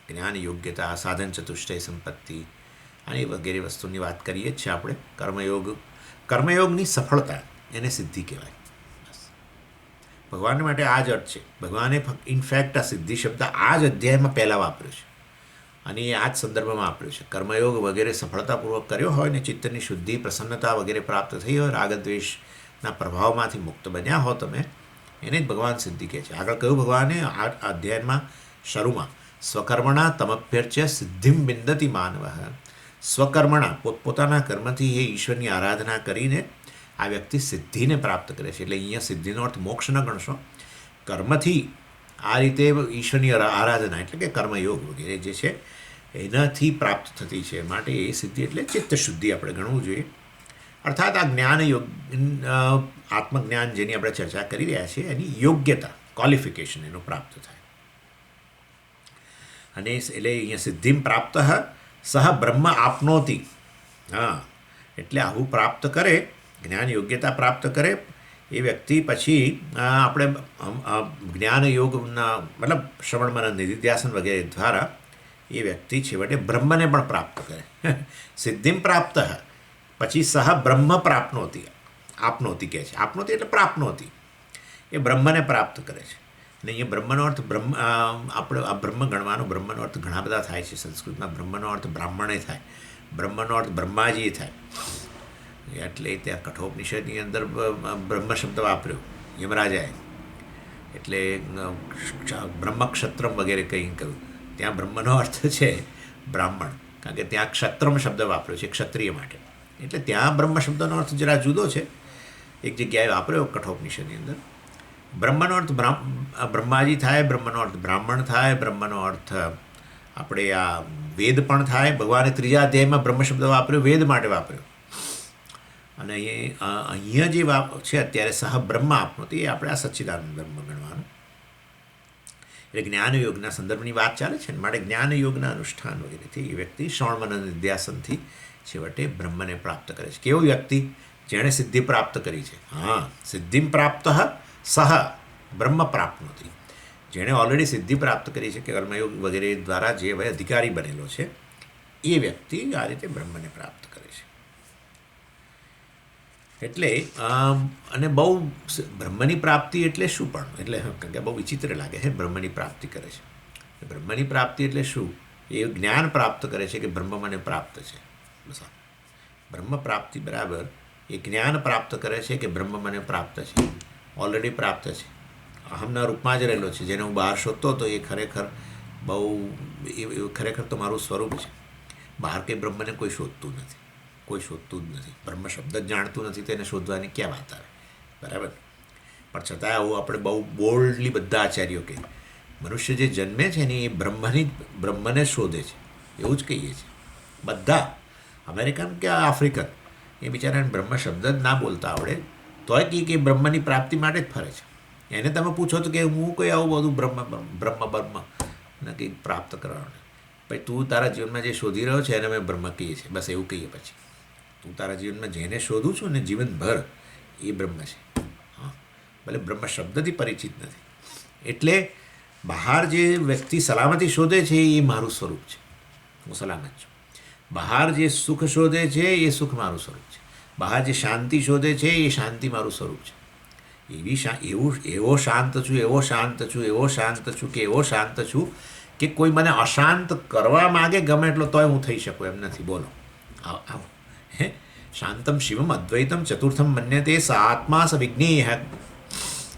જ્ઞાન, યોગ્યતા, સાધન ચતુષ્ટય સંપત્તિ અને વગેરે વસ્તુની વાત કરીએ જ છે આપણે. કર્મયોગની સફળતા એને સિદ્ધિ કહેવાય. ભગવાન માટે આ જ અર્થ છે. ભગવાને ઇનફેક્ટ આ સિદ્ધિ શબ્દ આ જ અધ્યાયમાં પહેલાં વાપર્યો છે અને એ આ જ સંદર્ભમાં વાપર્યો છે. કર્મયોગ વગેરે સફળતાપૂર્વક કર્યો હોય ને ચિત્તની શુદ્ધિ, પ્રસન્નતા વગેરે પ્રાપ્ત થઈ હોય, રાગદ્વેષના પ્રભાવમાંથી મુક્ત બન્યા હો તમે, એને જ ભગવાન સિદ્ધિ કહે છે. આગળ કહ્યું ભગવાને આ અધ્યાયમાં શરૂમાં, સ્વકર્મણા તમભ્યર્ચ્ય સિદ્ધિમ બિંદતી માનવ. સ્વકર્મણા પોતપોતાના કર્મથી એ ઈશ્વરની આરાધના કરીને આ વ્યક્તિ સિદ્ધિને પ્રાપ્ત કરે છે. એટલે અહીંયા સિદ્ધિનો અર્થ મોક્ષ ન ગણશો. કર્મથી આ રીતે ઈશ્વરની આરાધના એટલે કે કર્મયોગ વગેરે જે છે એનાથી પ્રાપ્ત થતી છે. માટે એ સિદ્ધિ એટલે ચિત્તશુદ્ધિ આપણે ગણવું જોઈએ. અર્થાત આ જ્ઞાનયોગ, આત્મજ્ઞાન જેની આપણે ચર્ચા કરી રહ્યા છીએ એની યોગ્યતા, ક્વોલિફિકેશન એનું પ્રાપ્ત થાય. અને એટલે અહીંયા સિદ્ધિમ પ્રાપ્ત સહ બ્રહ્મ આપનોતી. હા, એટલે આવું પ્રાપ્ત કરે, જ્ઞાન યોગ્યતા પ્રાપ્ત કરે એ વ્યક્તિ પછી આપણે જ્ઞાન યોગના મતલબ શ્રવણ મનન નિધિધ્યાસન વગેરે દ્વારા એ વ્યક્તિ છેવટે બ્રહ્મને પણ પ્રાપ્ત કરે. સિદ્ધિમ પ્રાપ્ત પછી સહ બ્રહ્મ પ્રાપ્નોતી. આપનોતી કહે છે. આપનોતી એટલે પ્રાપ્નોતી, એ બ્રહ્મને પ્રાપ્ત કરે છે. અને અહીંયા બ્રહ્મનો અર્થ આપણે આ બ્રહ્મ ગણવાનો બ્રહ્મનો અર્થ ઘણા બધા થાય છે. સંસ્કૃતમાં બ્રહ્મનો અર્થ બ્રાહ્મણે થાય, બ્રહ્મનો અર્થ બ્રહ્માજી થાય. એટલે ત્યાં કઠોપનિષદની અંદર બ્રહ્મ શબ્દ વાપર્યો યમરાજાએ, એટલે બ્રહ્મક્ષત્રમ વગેરે કંઈ કહ્યું. ત્યાં બ્રહ્મનો અર્થ છે બ્રાહ્મણ, કારણ કે ત્યાં ક્ષત્રમ શબ્દ વાપર્યો છે ક્ષત્રિય માટે. એટલે ત્યાં બ્રહ્મ શબ્દનો અર્થ જરા જુદો છે, એક જગ્યાએ વાપર્યો કઠોપનિષદની અંદર. બ્રહ્મનો અર્થ બ્રહ્માજી થાય, બ્રહ્મનો અર્થ બ્રાહ્મણ થાય, બ્રહ્મનો અર્થ આપણે આ વેદ પણ થાય. ભગવાને 3જા અધ્યાયમાં બ્રહ્મ શબ્દ વાપર્યો, વેદ માટે વાપર્યો. અને અહીંયા જે છે અત્યારે સહ બ્રહ્મ આપનો, એ આપણે આ સચ્ચિદાનંદ બ્રહ્મ ગણવાનું. એટલે જ્ઞાનયોગના સંદર્ભની વાત ચાલે છે ને, માટે જ્ઞાનયોગના અનુષ્ઠાન વગેરેથી એ વ્યક્તિ શ્રવણ મનન નિધ્યાસનથી છેવટે બ્રહ્મને પ્રાપ્ત કરે છે. કેવો વ્યક્તિ? જેણે સિદ્ધિ પ્રાપ્ત કરી છે. હા, સિદ્ધિમ પ્રાપ્ત સહ બ્રહ્મ પ્રાપ્નોતિ. જેણે ઓલરેડી સિદ્ધિ પ્રાપ્ત કરી છે કે કર્મયોગ વગેરે દ્વારા જે ભાઈ અધિકારી બનેલો છે, એ વ્યક્તિ આ રીતે બ્રહ્મને પ્રાપ્ત કરે છે. એટલે અને બહુ બ્રહ્મની પ્રાપ્તિ એટલે શું પણ, એટલે કારણ કે બહુ વિચિત્ર લાગે છે બ્રહ્મની પ્રાપ્તિ કરે છે. બ્રહ્મની પ્રાપ્તિ એટલે શું? એ જ્ઞાન પ્રાપ્ત કરે છે કે બ્રહ્મ મને પ્રાપ્ત છે. બસ બ્રહ્મ પ્રાપ્તિ બરાબર એ જ્ઞાન પ્રાપ્ત કરે છે કે બ્રહ્મ મને પ્રાપ્ત છે, ઓલરેડી પ્રાપ્ત છે, અહમના રૂપમાં જ રહેલો છે. જેને હું બહાર શોધતો હતો એ ખરેખર એ ખરેખર તો મારું સ્વરૂપ છે. બહાર કંઈ બ્રહ્મને કોઈ શોધતું નથી, કોઈ શોધતું જ નથી. બ્રહ્મ શબ્દ જ જાણતું નથી તો એને શોધવાની ક્યાં વાત આવે? બરાબર. પણ છતાં આવું આપણે બહુ બોલ્ડલી બધા આચાર્યો કહે, મનુષ્ય જે જન્મે છે ને એ બ્રહ્મને શોધે છે, એવું જ કહીએ છીએ બધા. અમેરિકન કે આફ્રિકન, એ બિચારાને બ્રહ્મ શબ્દ જ ના બોલતા આવડે તોય કહે કે બ્રહ્મની પ્રાપ્તિ માટે જ ફરે છે. એને તમે પૂછો તો કે હું કોઈ આવું બધું બ્રહ્મ કંઈક પ્રાપ્ત કરવાનું. ભાઈ તું તારા જીવનમાં જે શોધી રહ્યો છે એને અમે બ્રહ્મ કહીએ છીએ, બસ એવું કહીએ. પછી તું તારા જીવનમાં જેને શોધું છું ને જીવનભર, એ બ્રહ્મ છે. હા, ભલે બ્રહ્મ શબ્દથી પરિચિત નથી. એટલે બહાર જે વ્યક્તિ સલામતી શોધે છે એ મારું સ્વરૂપ છે, હું સલામત છું. બહાર જે સુખ શોધે છે એ સુખ મારું સ્વરૂપ છે. બહાર જે શાંતિ શોધે છે એ શાંતિ મારું સ્વરૂપ છે. એવો શાંત છું, એવો શાંત છું, એવો શાંત છું કે એવો શાંત છું કે કોઈ મને અશાંત કરવા માગે ગમે એટલો તોય હું થઈ શકું એમ નથી. બોલો આવો હે શાંતમ શિવમ અદ્વૈતમ ચતુર્થમ મન્યતે સ આત્મા સ વિજ્ઞેય.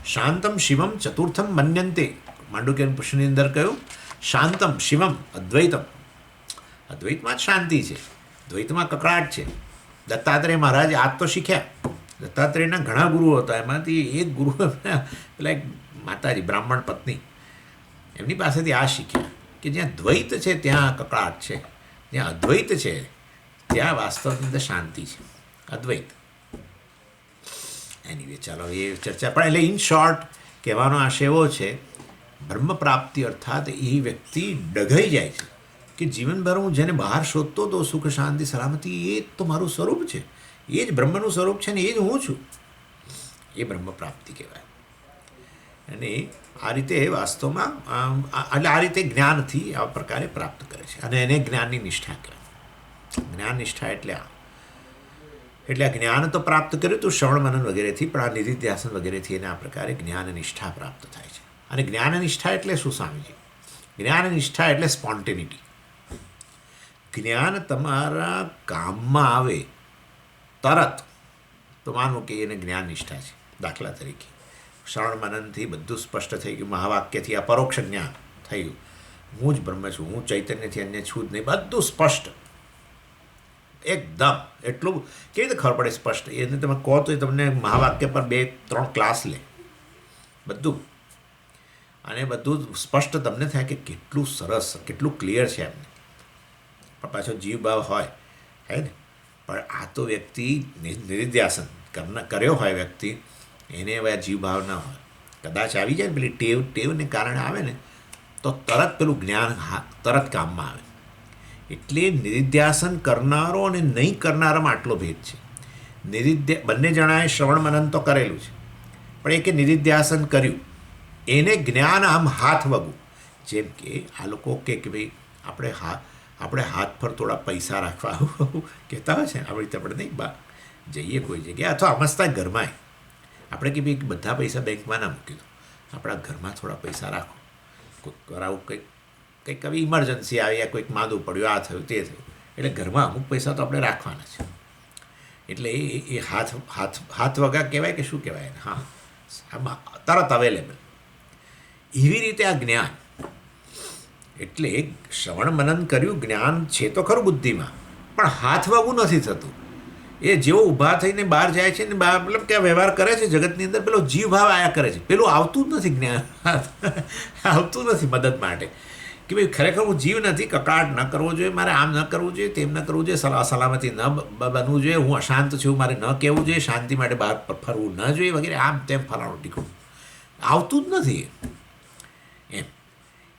શાંતમ શિવમ ચતુર્થમ મન્યંતે, માંડુક્યન પુષ્પની અંદર કહ્યું શાંતમ શિવમ અદ્વૈતમ. અદ્વૈતમાં જ શાંતિ છે, દ્વૈતમાં કકળાટ છે. દત્તાત્રેય મહારાજ આ તો શીખ્યા. દત્તાત્રેયના ઘણા ગુરુઓ હતા, એમાંથી એક ગુરુ પેલા એક માતાજી બ્રાહ્મણ પત્ની, એમની પાસેથી આ શીખ્યા કે જ્યાં દ્વૈત છે ત્યાં કકળાટ છે, જ્યાં અદ્વૈત છે ત્યાં વાસ્તવની અંદર શાંતિ છે. અદ્વૈત એનીવે ચાલો એ ચર્ચા. પણ એટલે ઇન શોર્ટ કહેવાનો આશય એવો છે, બ્રહ્મ પ્રાપ્તિ અર્થાત એ વ્યક્તિ ડઘાઈ જાય છે કે જીવનભર હું જેને બહાર શોધતો હતો સુખ શાંતિ સલામતી, એ તો મારું સ્વરૂપ છે, એ જ બ્રહ્મનું સ્વરૂપ છે ને એ જ હું છું. એ બ્રહ્મ પ્રાપ્તિ કહેવાય. અને આ રીતે વાસ્તવમાં એટલે આ રીતે જ્ઞાનથી આ પ્રકારે પ્રાપ્ત કરે છે અને એને જ્ઞાનની નિષ્ઠા કહેવાય. જ્ઞાન નિષ્ઠા એટલે આ જ્ઞાન તો પ્રાપ્ત કર્યું હતું શ્રવણ મનન વગેરેથી, પણ આ નિધિધ્યાસન વગેરેથી એને આ પ્રકારે જ્ઞાન નિષ્ઠા પ્રાપ્ત થાય છે. અને જ્ઞાન નિષ્ઠા એટલે શું સ્વામીજી? જ્ઞાન નિષ્ઠા એટલે સ્પોન્ટેનિટી. જ્ઞાન તમારા કામમાં આવે તરત તો માનો કે એને જ્ઞાન નિષ્ઠા છે. દાખલા તરીકે શ્રવણ મનનથી બધું સ્પષ્ટ થઈ ગયું, મહાવાક્યથી અપરોક્ષ જ્ઞાન થયું, હું જ બ્રહ્મ છું, હું ચૈતન્યથી અન્ય છું જ નહીં, બધું સ્પષ્ટ એકદમ. એટલું કેવી રીતે ખબર પડે સ્પષ્ટ? એને તમે કહો તો એ તમને મહાવાક્ય પર 2-3 ક્લાસ લે બધું, અને બધું સ્પષ્ટ તમને થાય કે કેટલું સરસ, કેટલું ક્લિયર છે એમને. પણ પાછો જીવ ભાવ હોય હે ને. પણ આ તો વ્યક્તિ નિધિધ્યાસન કર્યો હોય વ્યક્તિ, એને હવે જીવ ભાવ ના હોય, કદાચ આવી જાય ને પેલી ટેવને કારણે આવે ને તો તરત પેલું જ્ઞાન તરત કામમાં આવે. એટલે નિધિધ્યાસન કરનારો અને નહીં કરનારામાં આટલો ભેદ છે. બંને જણાએ શ્રવણ મનન તો કરેલું છે, પણ એકે નિધિધ્યાસન કર્યું, એને જ્ઞાન આમ હાથ વગું. જેમ કે આ લોકો કે ભાઈ આપણે હાથ પર થોડા પૈસા રાખવા કહેતા હોય છે, આવી રીતે આપણે નહીં બા જઈએ કોઈ જગ્યાએ અથવા અમસ્તા ઘરમાં આપણે કે ભાઈ બધા પૈસા બેંકમાં ના મૂકી દો, આપણા ઘરમાં થોડા પૈસા રાખો. કોઈક વાર આવું કંઈક આવી ઇમરજન્સી આવી, યા કોઈક માદું પડ્યું, આ થયું તે થયું, એટલે ઘરમાં અમુક પૈસા તો આપણે રાખવાના છે. એટલે એ હાથ વગા કહેવાય કે શું કહેવાય એને? હા, આમાં તરત અવેલેબલ. એવી રીતે આ જ્ઞાન, એટલે શ્રવણ મનન કર્યું, જ્ઞાન છે તો ખરું બુદ્ધિમાં, પણ હાથ વગું નથી થતું. એ જેવો ઊભા થઈને બહાર જાય છે ને બહાર મતલબ ત્યાં વ્યવહાર કરે છે જગતની અંદર, પેલો જીવ ભાવ આયા કરે છે, પેલું આવતું જ નથી જ્ઞાન, આવતું નથી મદદ માટે કે ભાઈ ખરેખર હું જીવ નથી, કકળાટ ન કરવો જોઈએ મારે, આમ ન કરવું જોઈએ, તેમ ન કરવું જોઈએ, સલામતી ન બનવું જોઈએ, હું અશાંત છું મારે ન કહેવું જોઈએ, શાંતિ માટે બહાર ફરવું ન જોઈએ વગેરે, આમ તેમ ફલાણું ટીકડું આવતું જ નથી એમ.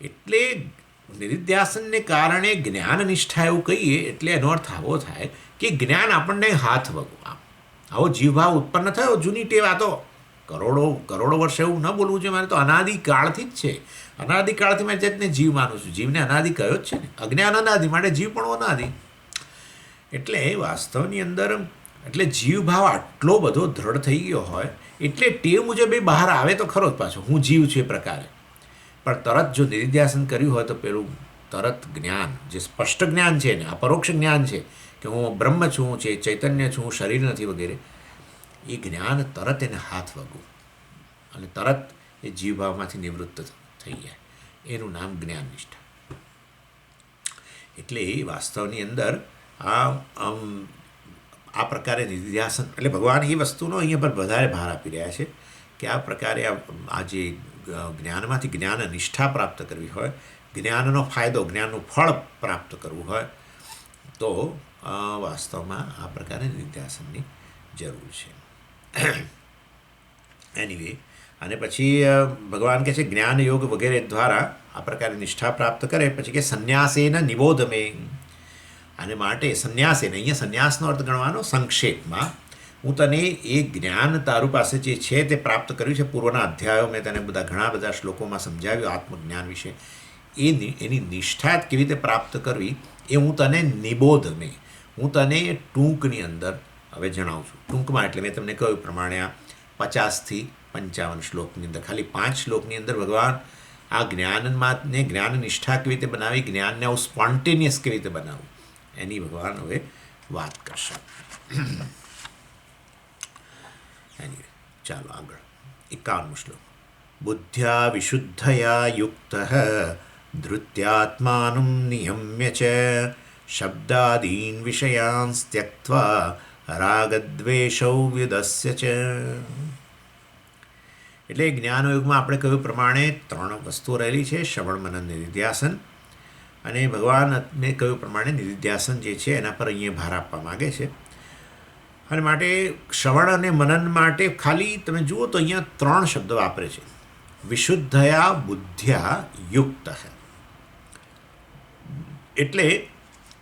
એટલે નિધિધ્યાસનને કારણે જ્ઞાન નિષ્ઠા એવું કહીએ એટલે એનો અર્થ આવો થાય કે જ્ઞાન આપણને હાથ વગું, આવો જીવભાવ ઉત્પન્ન થયો. જૂની ટેવ, આ તો કરોડો વર્ષે એવું ન બોલવું જોઈએ મારે, તો અનાદિકાળથી જ છે. અનાદિકાળથી મેં જાતને જીવ માનું છું. જીવને અનાદિ કયો જ છે ને, અજ્ઞાન અનાદિ માટે જીવ પણ અનાદિ. એટલે વાસ્તવની અંદર એટલે જીવભાવ આટલો બધો દ્રઢ થઈ ગયો હોય એટલે ટેવ મુજબ એ બહાર આવે તો ખરો જ પાછો, હું જીવ છું એ પ્રકારે. પણ તરત જો નિધિધ્યાસન કર્યું હોય તો પેલું તરત જ્ઞાન, જે સ્પષ્ટ જ્ઞાન છે ને, અપરોક્ષ જ્ઞાન છે કે હું બ્રહ્મ છું, છે ચૈતન્ય છું, હું શરીર નથી વગેરે, એ જ્ઞાન તરત એને હાથ વગું અને તરત એ જીવભાવમાંથી નિવૃત્ત થઈ જાય. એનું નામ જ્ઞાન નિષ્ઠા. એટલે એ વાસ્તવની અંદર આ પ્રકારે નિધિધ્યાસન, એટલે ભગવાન એ વસ્તુનો અહીંયા પર વધારે ભાર આપી રહ્યા છે કે આ પ્રકારે આ જે જ્ઞાનમાંથી જ્ઞાન નિષ્ઠા પ્રાપ્ત કરવી હોય, જ્ઞાનનો ફાયદો, જ્ઞાનનું ફળ પ્રાપ્ત કરવું હોય તો વાસ્તવમાં આ પ્રકારે નિધિધ્યાસનની જરૂર છે. એનીવે, અને પછી ભગવાન કહે છે જ્ઞાન યોગ વગેરે દ્વારા આ પ્રકારે નિષ્ઠા પ્રાપ્ત કરે. પછી કે સંન્યાસેન નિબોધમે, અને માટે સંન્યાસેન, અહીંયા સંન્યાસનો અર્થ ગણવાનો સંક્ષેપમાં, હું તને એ જ્ઞાન તારું પાસે જે છે તે પ્રાપ્ત કર્યું છે. પૂર્વના અધ્યાયો મેં તને ઘણા બધા શ્લોકોમાં સમજાવ્યું આત્મજ્ઞાન વિશે. એની નિષ્ઠા કેવી રીતે પ્રાપ્ત કરવી એ હું તને નિબોધમે, હું તને ટૂંકની અંદર હવે જણાવું છું. ટૂંકમાં એટલે મેં તમને કહ્યું પ્રમાણે આ 50થી 55 શ્લોકની અંદર, ખાલી 5 શ્લોકની અંદર ભગવાન આ જ્ઞાનને જ્ઞાન નિષ્ઠા કેવી રીતે બનાવી, જ્ઞાનને આવું સ્પોન્ટેનિયસ કેવી રીતે બનાવવું, એની ભગવાન હવે વાત કરશે. ચાલો આગળ 51મો શ્લોક. બુદ્ધ્યા વિશુદ્ધયા યુક્ત ધૃત્યાત્માનું નિયમ્ય ચ શબ્દાદીન વિષયાન ત્યક્ત્વા રાગદ્વેષૌ વ્યુદસ્ય ચ. એટલે જ્ઞાનયોગમાં આપણે કહ્યું પ્રમાણે 3 વસ્તુઓ રહેલી છે: શ્રવણ, મનન, નિધિધ્યાસન. અને ભગવાનને કહ્યું પ્રમાણે નિધિધ્યાસન જે છે એના પર અહીંયા ભાર આપવા માગે છે. અને માટે શ્રવણ અને મનન માટે ખાલી તમે જુઓ તો અહીંયા 3 શબ્દો વાપરે છે: વિશુદ્ધયા બુદ્ધ્યા યુક્ત. એટલે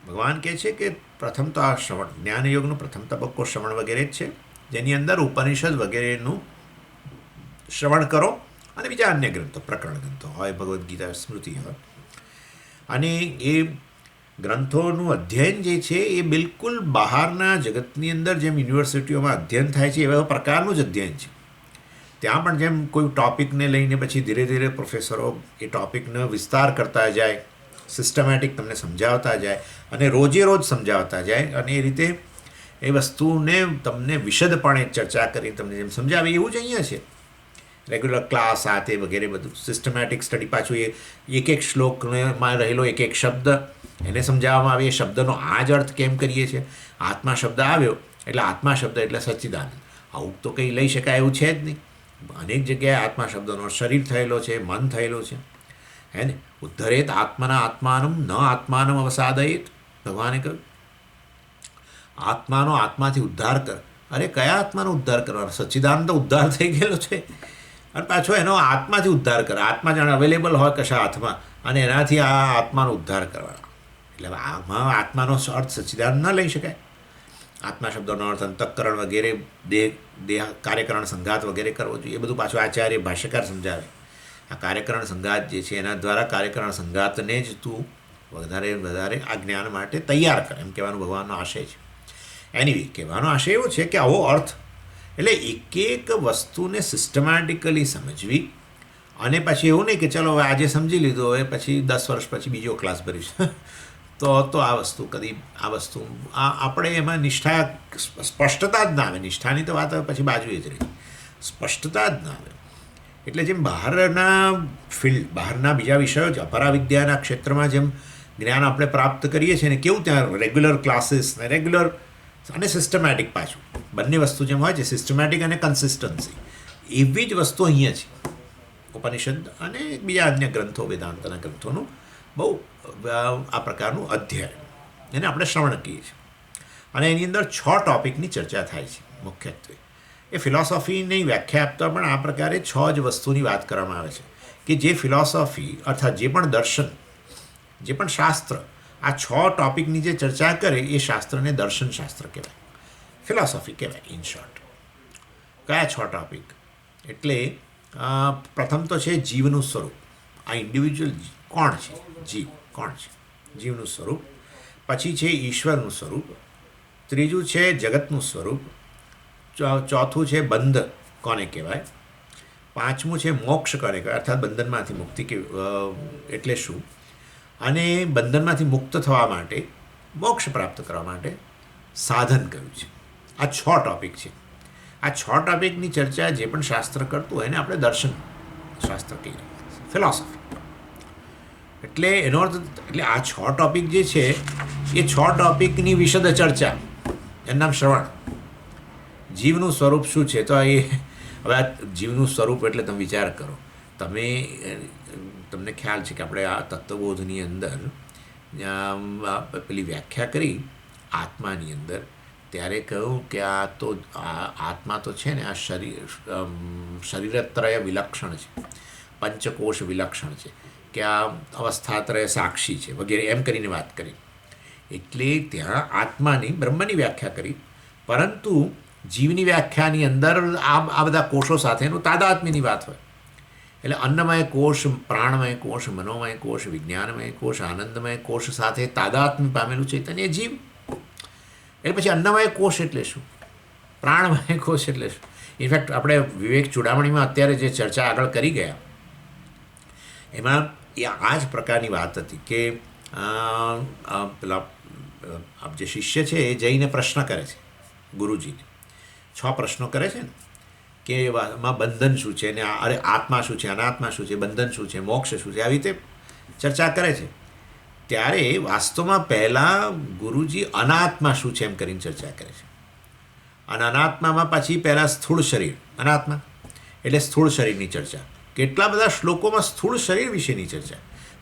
ભગવાન કહે છે કે પ્રથમ તો આ શ્રવણ, જ્ઞાનયોગનો પ્રથમ તબક્કો શ્રવણ વગેરે જ છે, જેની અંદર ઉપનિષદ વગેરેનું શ્રવણ કરો, અને બીજા અન્ય ગ્રંથો, પ્રકરણ ગ્રંથો હોય, ભગવદ્ ગીતા, સ્મૃતિ હોય. અને એ ગ્રંથોનું અધ્યયન જે છે એ બિલકુલ બહારના જગતની અંદર જેમ યુનિવર્સિટીઓમાં અધ્યયન થાય છે એવા પ્રકારનું જ અધ્યયન છે. ત્યાં પણ જેમ કોઈ ટૉપિકને લઈને પછી ધીરે ધીરે પ્રોફેસરો એ ટૉપિકનો વિસ્તાર કરતા જાય, સિસ્ટમેટિક તમને સમજાવતા જાય અને રોજે રોજ સમજાવતા જાય, અને એ રીતે એ વસ્તુને તમને વિશદપણે ચર્ચા કરી તમને જેમ સમજાવે એવું જ અહીંયા છે. રેગ્યુલર ક્લાસ આ તે વગેરે બધું સિસ્ટમેટિક સ્ટડી. પાછું એ એક શ્લોકમાં રહેલો એક શબ્દ એને સમજાવવામાં આવે, એ શબ્દનો આ જ અર્થ કેમ કરીએ છીએ. આત્મા શબ્દ આવ્યો એટલે આત્મા શબ્દ એટલે સચ્ચિદાનંદ, આવું તો કંઈ લઈ શકાય એવું છે જ નહીં. અનેક જગ્યાએ આત્મા શબ્દનો શરીર થયેલો છે, મન થયેલો છે, હે ને. ઉદ્ધરેત આત્મના આત્માનમ ન આત્માનમ અવસાદયેત, ભગવાને કહ્યું આત્માનો આત્માથી ઉદ્ધાર કર. અરે કયા આત્માનો ઉદ્ધાર કરવાનો? સચ્ચિદાનંદ ઉદ્ધાર થઈ ગયેલો છે, અને પાછો એનો આત્માથી ઉદ્ધાર કરે. આત્મા જાણે અવેલેબલ હોય કશા હાથમાં, અને એનાથી આ આત્માનો ઉદ્ધાર કરવાનો. એટલે આમાં આત્માનો અર્થ સચ્ચિદાનંદ ન લઈ શકાય. આત્મા શબ્દનો અર્થ અંતઃકરણ વગેરે, દેહ કાર્યકરણ સંઘાત વગેરે કરવો જોઈએ. એ બધું પાછું આચાર્ય ભાષ્યકાર સમજાવે. આ કાર્યકરણ સંઘાત જે છે એના દ્વારા કાર્યકરણ સંઘાતને જ તું વધારે આ જ્ઞાન માટે તૈયાર કર, એમ કહેવાનો ભગવાનનો આશય છે. એનીવે, કહેવાનો આશય એવો છે કે આવો અર્થ, એટલે એક એક વસ્તુને સિસ્ટમેટિકલી સમજવી અને પછી એવું નહીં કે ચલો હવે આજે સમજી લીધું, હવે પછી 10 વર્ષ પછી બીજો ક્લાસ ભરીશું તો આ વસ્તુ આપણે એમાં નિષ્ઠા, સ્પષ્ટતા જ ના આવે. નિષ્ઠાની તો વાત હવે પછી બાજુએ જ રહી, સ્પષ્ટતા જ ના આવે. એટલે જેમ બહારના બીજા વિષયો છે, અપરાવિદ્યાના ક્ષેત્રમાં જેમ જ્ઞાન આપણે પ્રાપ્ત કરીએ છીએ ને, કેવું ત્યાં રેગ્યુલર ક્લાસીસ ને રેગ્યુલર અને સિસ્ટમેટિક, પાછું બંને વસ્તુ જેમ હોય છે, સિસ્ટમેટિક અને કન્સિસ્ટન્સી, એવી જ વસ્તુ અહીંયા છે. ઉપનિષદ અને બીજા અન્ય ગ્રંથો, વેદાંતના ગ્રંથોનું બહુ આ પ્રકારનું અધ્યયન, એને આપણે શ્રવણ કહીએ છીએ. અને એની અંદર 6 ટોપિકની ચર્ચા થાય છે મુખ્યત્વે. એ ફિલોસોફીની વ્યાખ્યા આપતા પણ આ પ્રકારે 6 જ વસ્તુની વાત કરવામાં આવે છે કે જે ફિલોસોફી અર્થાત જે પણ દર્શન, જે પણ શાસ્ત્ર આ 6 ટોપિકની જે ચર્ચા કરે એ શાસ્ત્રને દર્શનશાસ્ત્ર કહેવાય, ફિલોસોફી કહેવાય. ઇન શોર્ટ, કયા 6 ટોપિક? એટલે પ્રથમ તો છે જીવનું સ્વરૂપ. આ ઇન્ડિવિજ્યુઅલ કોણ છે, જીવ કોણ છે, જીવનું સ્વરૂપ. પછી છે ઈશ્વરનું સ્વરૂપ. ત્રીજું છે જગતનું સ્વરૂપ. ચોથું છે બંધ કોને કહેવાય. પાંચમું છે મોક્ષ કોને કહેવાય, અર્થાત બંધનમાંથી મુક્તિ એટલે શું, અને બંધનમાંથી મુક્ત થવા માટે, મોક્ષ પ્રાપ્ત કરવા માટે સાધન કયું છે. આ 6 ટોપિક છે. આ 6 ટોપિકની ચર્ચા જે પણ શાસ્ત્ર કરતું હોય એને આપણે દર્શન શાસ્ત્ર કહીએ, ફિલોસોફી. એટલે એનો અર્થ, એટલે આ 6 ટોપિક જે છે એ 6 ટોપિકની વિશદ ચર્ચા, એનું નામ શ્રવણ. જીવનું સ્વરૂપ શું છે? તો એ હવે આ જીવનું સ્વરૂપ એટલે તમે વિચાર કરો, તમને ખ્યાલ છે કે આપણે આ તત્વબોધની અંદર પેલી વ્યાખ્યા કરી આત્માની અંદર, ત્યારે કહ્યું કે આત્મા તો છે ને, આ શરીરત્રય વિલક્ષણ છે, પંચકોશ વિલક્ષણ છે, કે આ અવસ્થાત્રય સાક્ષી છે વગેરે એમ કરીને વાત કરી. એટલે ત્યાં આત્માની, બ્રહ્મની વ્યાખ્યા કરી, પરંતુ જીવની વ્યાખ્યાની અંદર આ બધા કોષો સાથેનું તાદાત્મ્યની વાત હોય. એટલે અન્નમય કોષ, પ્રાણમય કોષ, મનોમય કોષ, વિજ્ઞાનમય કોષ, આનંદમય કોષ સાથે તાદાત્મ્ય પામેલું ચૈતન્ય જીવ. એટલે પછી અન્નમય કોષ એટલે શું, પ્રાણમય કોષ એટલે શું? ઇનફેક્ટ આપણે વિવેક ચૂડામણીમાં અત્યારે જે ચર્ચા આગળ કરી ગયા એમાં આ જ પ્રકારની વાત હતી કે પેલા જે શિષ્ય છે એ જઈને પ્રશ્ન કરે છે ગુરુજીને. 6 પ્રશ્નો કરે છે ને કે એમાં બંધન શું છે, ને અરે આત્મા શું છે, અનાત્મા શું છે, બંધન શું છે, મોક્ષ શું છે, આવી રીતે ચર્ચા કરે છે. ત્યારે વાસ્તવમાં પહેલાં ગુરુજી અનાત્મા શું છે એમ કરીને ચર્ચા કરે છે. અને અનાત્મામાં પછી પહેલાં સ્થૂળ શરીર, અનાત્મા એટલે સ્થૂળ શરીરની ચર્ચા. કેટલા બધા શ્લોકોમાં સ્થૂળ શરીર વિશેની ચર્ચા,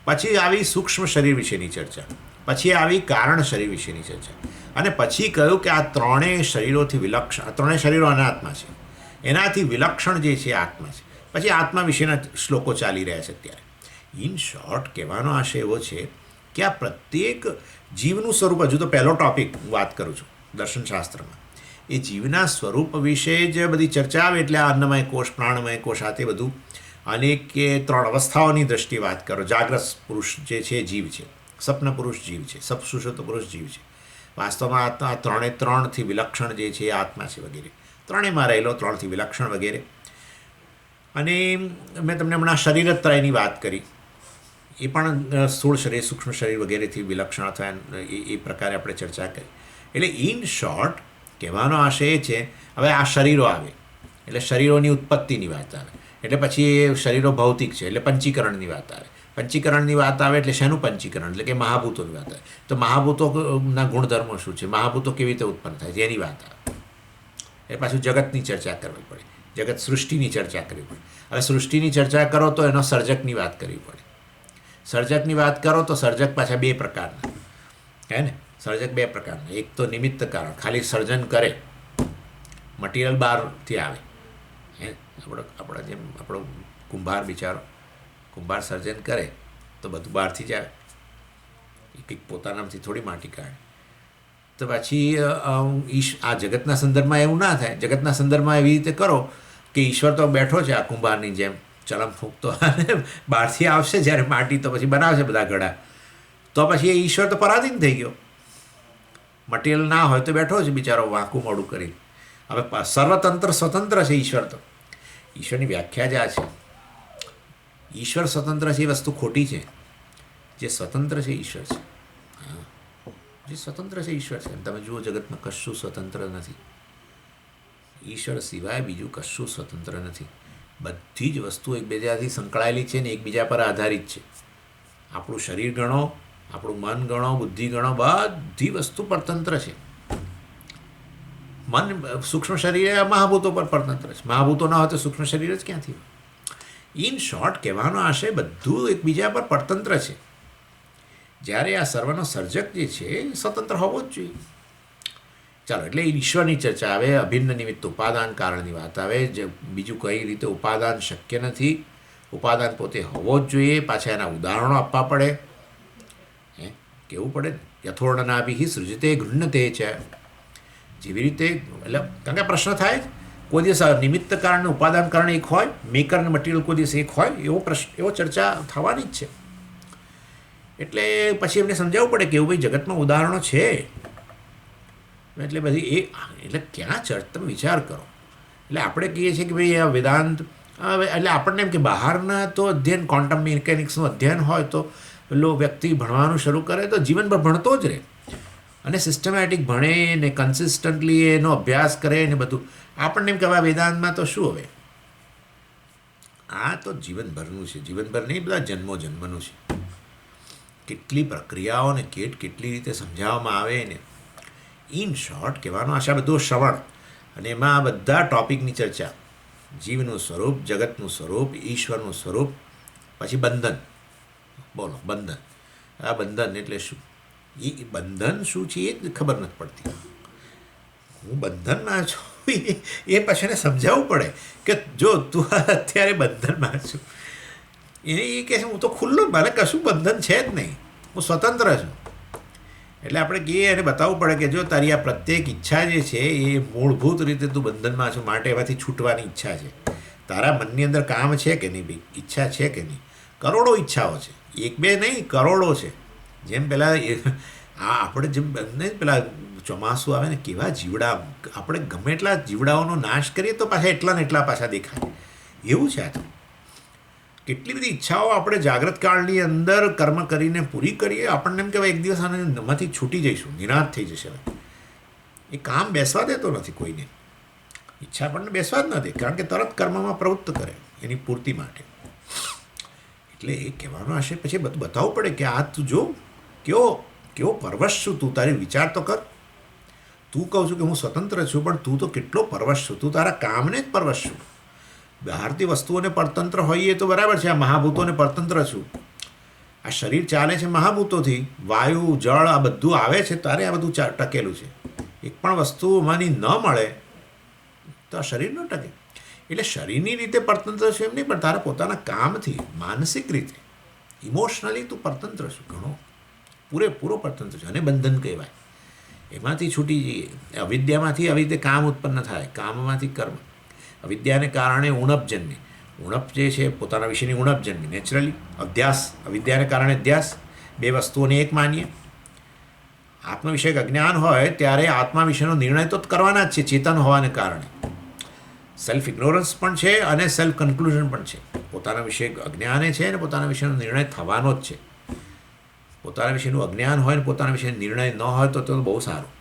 પછી આવી સૂક્ષ્મ શરીર વિશેની ચર્ચા, પછી આવી કારણ શરીર વિશેની ચર્ચા, અને પછી કહ્યું કે આ 3 શરીરોથી વિલક્ષણ, 3 શરીરો અનાત્મા છે, એનાથી વિલક્ષણ જે છે આત્મા છે. પછી આત્મા વિશેના શ્લોકો ચાલી રહ્યા છે અત્યારે. ઇન શોર્ટ, કહેવાનો આશય એવો છે કે આ પ્રત્યેક જીવનું સ્વરૂપ, હજુ તો પહેલો ટોપિક હું વાત કરું છું દર્શનશાસ્ત્રમાં, એ જીવના સ્વરૂપ વિશે જ બધી ચર્ચા આવે. એટલે આ અન્નમય કોષ, પ્રાણમય કોષ, આ તે બધું, અને કે 3 અવસ્થાઓની દ્રષ્ટિએ વાત કરો. જાગ્રત પુરુષ જે છે જીવ છે, સ્વપ્ન પુરુષ જીવ છે, સપસુષુપ્ત પુરુષ જીવ છે. વાસ્તવમાં આ 3થી વિલક્ષણ જે છે આત્મા છે વગેરે, 3માં રહેલો, 3થી વિલક્ષણ વગેરે. અને મેં તમને હમણાં શરીરત્રયની વાત કરી, એ પણ સ્થૂળ શરીર, સૂક્ષ્મ શરીર વગેરેથી વિલક્ષણ અથવા એ પ્રકારે આપણે ચર્ચા કરી. એટલે ઇન શોર્ટ કહેવાનો આશય એ છે, હવે આ શરીરો આવે એટલે શરીરોની ઉત્પત્તિની વાત આવે, એટલે પછી એ શરીરો ભૌતિક છે એટલે પંચીકરણની વાત આવે. પંચીકરણની વાત આવે એટલે શેનું પંચીકરણ? એટલે કે મહાભૂતોની વાત આવે. તો મહાભૂતોના ગુણધર્મો શું છે, મહાભૂતો કેવી રીતે ઉત્પન્ન થાય છે એની વાત આવે. એ પાછું જગતની ચર્ચા કરવી પડે, જગત સૃષ્ટિની ચર્ચા કરવી પડે. હવે સૃષ્ટિની ચર્ચા કરો તો એનો સર્જકની વાત કરવી પડે. સર્જકની વાત કરો તો સર્જક પાછા 2 પ્રકારના, હે ને? સર્જક 2 પ્રકારના. એક તો નિમિત્ત કારણ, ખાલી સર્જન કરે, મટીરિયલ બહારથી આવે. હે, આપણો કુંભાર બિચારો, કુંભાર સર્જન કરે તો બધું બહારથી જ આવે, કંઈક પોતાનામાંથી થોડી માટી કાઢે. તો પછી આ જગતના સંદર્ભમાં એવું ના થાય. જગતના સંદર્ભમાં એવી રીતે કરો કે ઈશ્વર તો બેઠો છે આ કુંભારની જેમ ચલમ ફૂંકતો, અને બહારથી આવશે જ્યારે માટી તો પછી બનાવશે બધા ઘડા, તો પછી એ ઈશ્વર તો પરાધીન થઈ ગયો. મટીરિયલ ના હોય તો બેઠો છે બિચારો વાંકું મોડું કરી. હવે સર્વતંત્ર સ્વતંત્ર છે ઈશ્વર. તો ઈશ્વરની વ્યાખ્યા જ આ છે. ઈશ્વર સ્વતંત્ર છે એ વસ્તુ ખોટી છે. જે સ્વતંત્ર છે ઈશ્વર છે. હા, જે સ્વતંત્ર છે ઈશ્વર છે. તમે જુઓ, જગતમાં કશું સ્વતંત્ર નથી. ઈશ્વર સિવાય બીજું કશું સ્વતંત્ર નથી. બધી જ વસ્તુ એકબીજાથી સંકળાયેલી છે ને એકબીજા પર આધારિત છે. આપણું શરીર ગણો, આપણું મન ગણો, બુદ્ધિ ગણો, બધી વસ્તુ પરતંત્ર છે. મન, સૂક્ષ્મ શરીર એ મહાભૂતો પર પરતંત્ર છે. મહાભૂતો ના હોય તો સૂક્ષ્મ શરીર જ ક્યાંથી હોય? ઇન શોર્ટ, કહેવાનો આશય બધું એકબીજા પર પરતંત્ર છે. જ્યારે આ સર્વનો સર્જક જે છે એ સ્વતંત્ર હોવો જ જોઈએ. ચાલો, એટલે ઈશ્વરની ચર્ચા આવે, અભિન્ન નિમિત્ત ઉપાદાન કારણની વાત આવે. જે બીજું કઈ રીતે ઉપાદાન શક્ય નથી, ઉપાદાન પોતે હોવો જ જોઈએ. પાછા એના ઉદાહરણો આપવા પડે, કેવું પડે. યથોર્ણનાભિ સૃજતે ગૃહ્ણતે છે. જેવી રીતે, એટલે કારણ કે પ્રશ્ન થાય, કોઈ દિવસ નિમિત્ત કારણ ઉપાદાન કારણ એક હોય, મેકર અને મટીરિયલ કોઈ દિવસ એક હોય, એવો પ્રશ્ન, એવો ચર્ચા થવાની જ છે. એટલે પછી એમને સમજાવવું પડે કે એવું ભાઈ જગતમાં ઉદાહરણો છે. એટલે બધી એટલે ક્યાં તમે વિચાર કરો. એટલે આપણે કહીએ છીએ કે ભાઈ આ વેદાંત, એટલે આપણને એમ કે બહારના તો અધ્યયન, ક્વોન્ટમ મિકેનિક્સનું અધ્યયન હોય તો પેલો વ્યક્તિ ભણવાનું શરૂ કરે તો જીવનભર ભણતો જ રહે, અને સિસ્ટમેટિક ભણે ને કન્સિસ્ટન્ટલી એનો અભ્યાસ કરે ને બધું. આપણને એમ કે હવે વેદાંતમાં તો શું, હવે આ તો જીવનભરનું છે. જીવનભર નહીં, બધા જન્મો જન્મનું છે. કેટલી પ્રક્રિયાઓને કેટલી રીતે સમજાવવામાં આવે ને. ઇન શોર્ટ, કહેવાનો આશા બધું શ્રવણ, અને એમાં આ બધા ટોપિકની ચર્ચા. જીવનું સ્વરૂપ, જગતનું સ્વરૂપ, ઈશ્વરનું સ્વરૂપ, પછી બંધન. બોલો, બંધન. આ બંધન એટલે શું? એ બંધન શું છે એ જ ખબર નથી પડતી. હું બંધનમાં છું એ પછી એને સમજાવવું પડે કે જો તું અત્યારે બંધનમાં છું. એ કહે છે હું તો ખુલ્લો, મને કશું બંધન છે જ નહીં, હું સ્વતંત્ર છું. એટલે આપણે કહીએ એને બતાવવું પડે કે જો તારી આ પ્રત્યેક ઈચ્છા જે છે એ મૂળભૂત રીતે તું બંધનમાં છું, માટે એમાંથી છૂટવાની ઈચ્છા છે. તારા મનની અંદર કામ છે કે નહીં ભાઈ? ઈચ્છા છે કે નહીં? કરોડો ઈચ્છાઓ છે, એક બે નહીં, કરોડો છે. જેમ પેલા આપણે જેમ પેલા ચોમાસું આવે ને, કેવા જીવડા, આપણે ગમે એટલા જીવડાઓનો નાશ કરીએ તો પાછા એટલા ને એટલા પાછા દેખાય. એવું છે આ તો. કેટલી બધી ઈચ્છાઓ આપણે જાગ્રત કાળની અંદર કર્મ કરીને પૂરી કરીએ. આપણને એમ કહેવાય એક દિવસ આનામાંથી છૂટી જઈશું, નિરાશ થઈ જશે. એ કામ બેસવા દેતો નથી કોઈને. ઈચ્છા આપણને બેસવા જ નથી, કારણ કે તરત કર્મમાં પ્રવૃત્ત કરે એની પૂર્તિ માટે. એટલે એ કહેવાનો આશય પછી બધું બતાવવું પડે કે આ તું જો કેવો પરવશ છું તું. તારી વિચાર તો કર. તું કહું છું કે હું સ્વતંત્ર છું, પણ તું તો કેટલો પરવશ છું. તું તારા કામને જ પરવશ છું. બહારથી વસ્તુઓને પરતંત્ર હોઈએ તો બરાબર છે. આ મહાભૂતોને પરતંત્ર છું. આ શરીર ચાલે છે મહાભૂતોથી. વાયુ, જળ, આ બધું આવે છે તારે આ બધું ટકેલું છે. એક પણ વસ્તુ માની ન મળે તો આ શરીર ન ટકે. એટલે શરીરની રીતે પરતંત્ર છે એમ નહીં, પણ તારા પોતાના કામથી, માનસિક રીતે, ઇમોશનલી તું પરતંત્ર છું. ઘણો પૂરેપૂરો પરતંત્ર છે. અને બંધન કહેવાય. એમાંથી છૂટી જઈએ. અવિદ્યામાંથી આવી રીતે કામ ઉત્પન્ન થાય, કામમાંથી કર્મ. અવિદ્યાને કારણે ઉણપ જન્મે. ઉણપ જે છે પોતાના વિશેની ઉણપ જન્મી નેચરલી. અધ્યાસ, અવિદ્યાને કારણે અધ્યાસ. બે વસ્તુઓને એક માનીએ. આત્મ વિષયક અજ્ઞાન હોય ત્યારે આત્મા વિશેનો નિર્ણય તો કરવાના જ છે, ચેતન હોવાને કારણે. સેલ્ફ ઇગ્નોરન્સ પણ છે અને સેલ્ફ કન્ક્લુઝન પણ છે. પોતાના વિશે અજ્ઞાને છે અને પોતાના વિશેનો નિર્ણય થવાનો જ છે. પોતાના વિશેનું અજ્ઞાન હોય ને પોતાના વિશે નિર્ણય ન હોય તો બહુ સારું.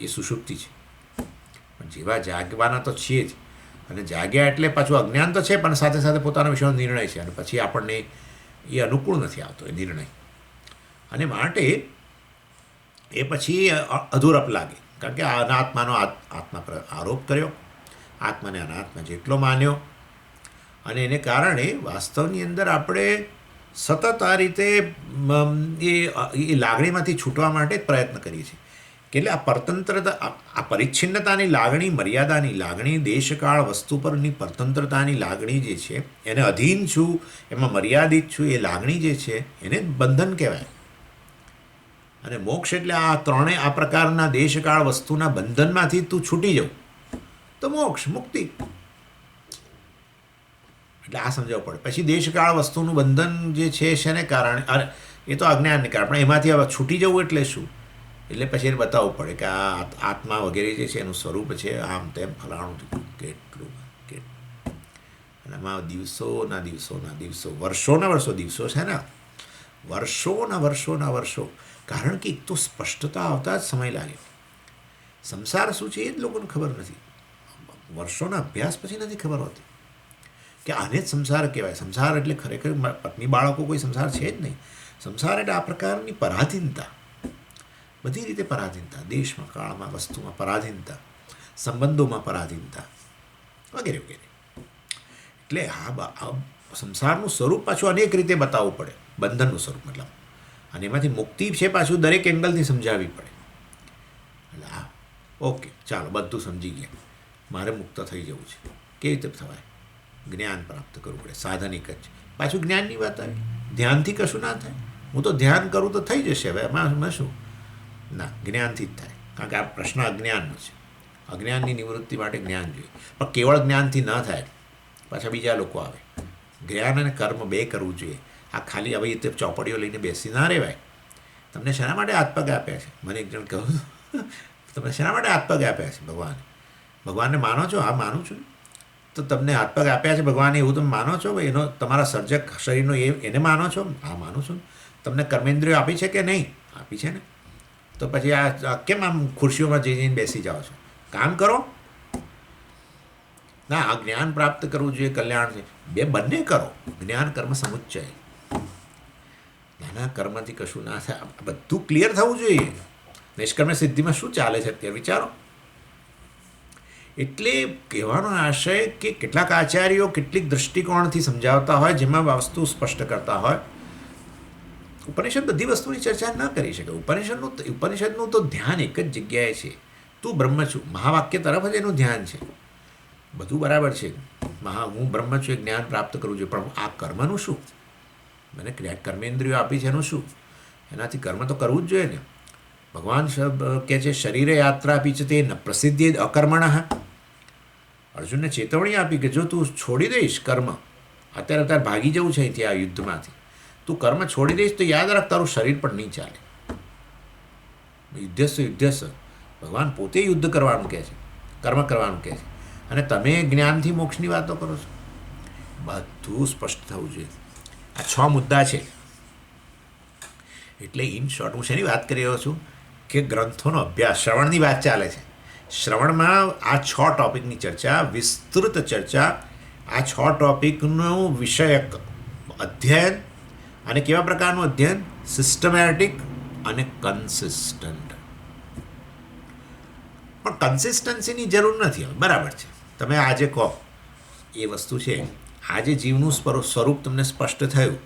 એ સુષુપ્તિ છે. પણ જેવા જાગવાના તો છીએ જ. અને જાગ્યા એટલે પાછું અજ્ઞાન તો છે, પણ સાથે સાથે પોતાના વિષયનો નિર્ણય છે. અને પછી આપણને એ અનુકૂળ નથી આવતો એ નિર્ણય. અને માટે એ પછી અધૂરપ લાગે. કારણ કે અનાત્માનો આત્મા પર આરોપ કર્યો, આત્માને અનાત્મા જેટલો માન્યો, અને એને કારણે વાસ્તવની અંદર આપણે સતત આ રીતે એ લાગણીમાંથી છૂટવા માટે જ પ્રયત્ન કરીએ છીએ. એટલે આ પરતંત્રતા, આ પરિચ્છિન્નતાની લાગણી, મર્યાદાની લાગણી, દેશકાળ વસ્તુ પરની પરતંત્રતાની લાગણી જે છે, એને અધીન છું, એમાં મર્યાદિત છું, એ લાગણી જે છે એને બંધન કહેવાય. અને મોક્ષ એટલે આ ત્રણેય આ પ્રકારના દેશકાળ વસ્તુના બંધનમાંથી તું છૂટી જવું તો મોક્ષ, મુક્તિ. એટલે આ સમજાવવું પડે. પછી દેશકાળ વસ્તુનું બંધન જે છે શેને કારણે? એ તો અજ્ઞાનને કારણે. પણ એમાંથી હવે છૂટી જવું એટલે શું? એટલે પછી એને બતાવવું પડે કે આ આત્મા વગેરે જે છે એનું સ્વરૂપ છે આમ તેમ ફલાણું કેટલું. અને આમાં દિવસોના દિવસો વર્ષોના વર્ષો દિવસો છે ને, વર્ષો. કારણ કે એક તો સ્પષ્ટતા આવતા જ સમય લાગે. સંસાર શું છે એ જ લોકોને ખબર નથી. વર્ષોના અભ્યાસ પછી નથી ખબર હોતી કે આને જ સંસાર કહેવાય. સંસાર એટલે ખરેખર પત્ની બાળકો કોઈ સંસાર છે જ નહીં. સંસાર એટલે આ પ્રકારની પરાધીનતા, બધી રીતે પરાધીનતા, દેશમાં, કાળમાં, વસ્તુમાં પરાધીનતા, સંબંધોમાં પરાધીનતા વગેરે વગેરે. એટલે આ સંસારનું સ્વરૂપ પાછું અનેક રીતે બતાવવું પડે, બંધનનું સ્વરૂપ મતલબ, અને એમાંથી મુક્તિ છે પાછું દરેક એંગલથી સમજાવવી પડે. એટલે હા, ઓકે, ચાલો બધું સમજી ગયા, મારે મુક્ત થઈ જવું છે. કેવી રીતે થવાય? જ્ઞાન પ્રાપ્ત કરવું પડે, સાધનિક જ. પાછું જ્ઞાનની વાત આવી, ધ્યાનથી કશું ના થાય. હું તો ધ્યાન કરું તો થઈ જશે, હવે એમાં શું? ના, જ્ઞાનથી જ થાય. કારણ કે આ પ્રશ્ન અજ્ઞાનનો છે. અજ્ઞાનની નિવૃત્તિ માટે જ્ઞાન જોઈએ, પણ કેવળ જ્ઞાનથી ન થાય. પાછા બીજા લોકો આવે. જ્ઞાન અને કર્મ બે કરવું જોઈએ. આ ખાલી આવી રીતે ચોપડીઓ લઈને બેસી ના રહેવાય. તમને શેના માટે હાથ પગ આપ્યા છે? મને એક જણ કહું, તમને શેના માટે હાથ પગ આપ્યા છે ભગવાને? ભગવાનને માનો છો? હા, માનું છું. તો તમને હાથ પગ આપ્યા છે ભગવાને એવું તમે માનો છો? એનો તમારા સર્જક શરીરનો એને માનો છો? હા, માનું છું. તમને કર્મેન્દ્રિયો આપી છે કે નહીં? આપી છે ને. તો પછી આ કેમ આમ ખુરશીઓમાં જઈને બેસી જાઓ છો? કામ કરો. ના, આ જ્ઞાન પ્રાપ્ત કરવું જોઈએ, કલ્યાણ છે, બંને કરો. જ્ઞાન કર્મ સમુચ્ચય. નાના કર્મથી કશું ના થાય. બધું ક્લિયર થવું જોઈએ. નિષ્કર્મ સિદ્ધિમાં શું ચાલે છે અત્યારે વિચારો. એટલે કહેવાનો આશય કે કેટલાક આચાર્યો કેટલીક દૃષ્ટિકોણથી સમજાવતા હોય, જેમાં વસ્તુ સ્પષ્ટ કરતા હોય. ઉપનિષદ બધી વસ્તુની ચર્ચા ન કરી શકે. ઉપનિષદનું તો ધ્યાન એક જ જગ્યાએ છે, તું બ્રહ્મ છું. મહાવાક્ય તરફ જ એનું ધ્યાન છે. બધું બરાબર છે, હું બ્રહ્મ છું, એ જ્ઞાન પ્રાપ્ત કરવું જોઈએ, પણ આ કર્મનું શું? મને કર્મેન્દ્રિયો આપી છે એનું શું? એનાથી કર્મ તો કરવું જ જોઈએ ને. ભગવાન કહે છે શરીરે યાત્રા આપી છે તે ન પ્રસિદ્ધિ અકર્મણ. અર્જુનને ચેતવણી આપી કે જો તું છોડી દઈશ કર્મ, અત્યારે ભાગી જવું છે અહીંથી આ યુદ્ધમાંથી, તું કર્મ છોડી દઈશ તો યાદ રાખ તારું શરીર પણ નહીં ચાલે. યુદ્ધસ્વ ભગવાન પોતે યુદ્ધ કરવાનું કહે છે, કર્મ કરવાનું કહે છે, અને તમે જ્ઞાનથી મોક્ષની વાતો કરો છો. બધું સ્પષ્ટ થવું જોઈએ. આ 6 મુદ્દા છે. એટલે ઇન શોર્ટ હું શેની વાત કરી રહ્યો છું કે ગ્રંથોનો અભ્યાસ, શ્રવણની વાત ચાલે છે. શ્રવણમાં આ 6 ટૉપિકની ચર્ચા, વિસ્તૃત ચર્ચા, આ 6 ટૉપિકનું વિષયક અધ્યયન. અને કેવા પ્રકારનું અધ્યયન? સિસ્ટમેટિક અને કન્સિસ્ટન્ટ. પણ કન્સિસ્ટન્સીની જરૂર નથી. બરાબર છે, તમે આજે કહો એ વસ્તુ છે. આજે જીવનું સ્વરૂપ તમને સ્પષ્ટ થયું,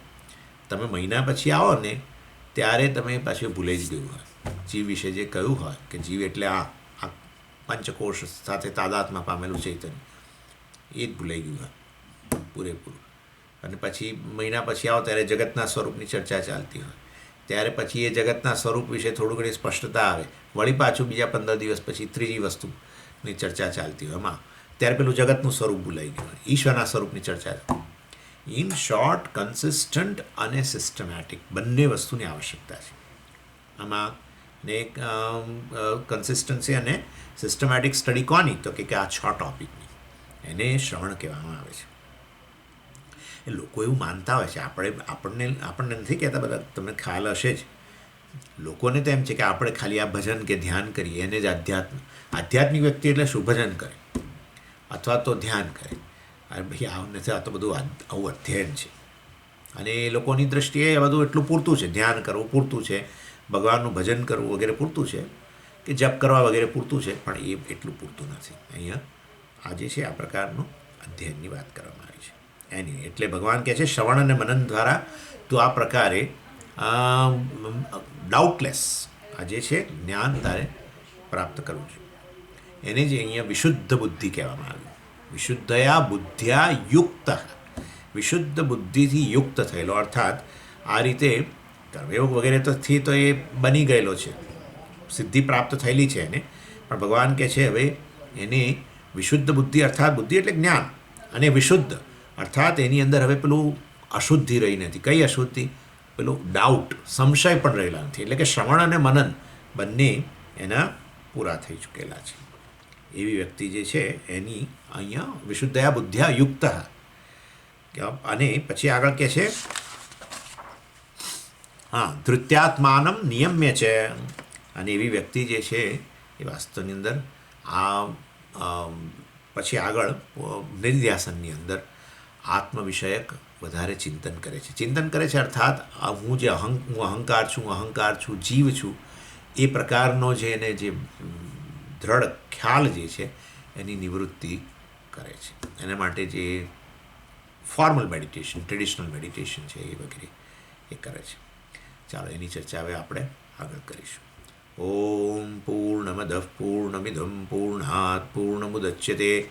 તમે મહિના પછી આવો ને ત્યારે તમે પાછું ભૂલાઈ જ ગયું હોય જીવ વિશે જે કહ્યું હોય કે જીવ એટલે આ પંચકોશ સાથે તાદાત્મ્ય પામેલું ચૈતન્ય, એ જ ભૂલાઈ ગયું હોય પૂરેપૂરું. અને પછી મહિના પછી આવો ત્યારે જગતના સ્વરૂપની ચર્ચા ચાલતી હોય, ત્યારે પછી એ જગતના સ્વરૂપ વિશે થોડું ઘણી સ્પષ્ટતા આવે. વળી પાછું બીજા 15 દિવસ પછી ત્રીજી વસ્તુની ચર્ચા ચાલતી હોય એમાં, ત્યારે પેલું જગતનું સ્વરૂપ ભૂલાઈ ગયું હોય, ઈશ્વરના સ્વરૂપની ચર્ચા. ઇન શોર્ટ, કન્સિસ્ટન્ટ અને સિસ્ટમેટિક બંને વસ્તુની આવશ્યકતા છે આમાં. ને કન્સિસ્ટન્સી અને સિસ્ટમેટિક સ્ટડી કોની? તો કે આ 6 ટૉપિકની, એને શ્રવણ કહેવામાં આવે છે. એ લોકો એવું માનતા હોય છે, આપણને નથી કહેતા, બધા તમને ખ્યાલ હશે જ. લોકોને તો એમ છે કે આપણે ખાલી આ ભજન કે ધ્યાન કરીએ એને જ આધ્યાત્મિક વ્યક્તિ એટલે શું? ભજન કરે અથવા તો ધ્યાન કરે. અરે ભાઈ, આવું નથી, આ તો બધું આવું અધ્યયન છે. અને એ લોકોની દ્રષ્ટિએ બધું એટલું પૂરતું છે, ધ્યાન કરવું પૂરતું છે, ભગવાનનું ભજન કરવું વગેરે પૂરતું છે, કે જપ કરવા વગેરે પૂરતું છે, પણ એ એટલું પૂરતું નથી. અહીંયા આજે છે આ પ્રકારનું અધ્યયનની વાત કરવામાં આવી છે એની. એટલે ભગવાન કહે છે શ્રવણ અને મનન દ્વારા તું આ પ્રકારે ડાઉટલેસ આ જે છે જ્ઞાન તારે પ્રાપ્ત કરવું છે. એને જ અહીંયા વિશુદ્ધ બુદ્ધિ કહેવામાં આવ્યું. વિશુદ્ધયા બુદ્ધ્યા યુક્ત, વિશુદ્ધ બુદ્ધિથી યુક્ત થયેલો, અર્થાત આ રીતે કર્મયોગ વગેરેથી તો એ બની ગયેલો છે, સિદ્ધિ પ્રાપ્ત થયેલી છે એને. પણ ભગવાન કહે છે હવે એને વિશુદ્ધ બુદ્ધિ, અર્થાત બુદ્ધિ એટલે જ્ઞાન, અને વિશુદ્ધ અર્થાત એની અંદર હવે પેલું અશુદ્ધિ રહી નથી. કઈ અશુદ્ધિ? પેલું ડાઉટ, સંશય પણ રહેલા નથી. એટલે કે શ્રવણ અને મનન બંને એના પૂરા થઈ ચૂકેલા છે. એવી વ્યક્તિ જે છે એની અહીંયા વિશુદ્ધયા બુદ્ધ્યા યુક્ત, અને પછી આગળ કહે છે, હા, ધૃત્યાત્માનમ નિયમ્ય છે. અને એવી વ્યક્તિ જે છે એ વાસ્તવની અંદર પછી આગળ નિર્ધ્યાસનની અંદર આત્મ વિષયક વધારે ચિંતન કરે છે. ચિંતન કરે છે અર્થાત હું જે હું અહંકાર છું, જીવ છું, એ પ્રકારનો જે એને જે દ્રઢ ખ્યાલ જે છે એની નિવૃત્તિ કરે છે. એના માટે જે ફોર્મલ મેડિટેશન, ટ્રેડિશનલ મેડિટેશન છે એ વગેરે એ કરે છે. ચાલો એની ચર્ચા હવે આપણે આગળ કરીશું. ઓમ પૂર્ણમદ પૂર્ણમિદમ પૂર્ણાત પૂર્ણમુદચ્યતે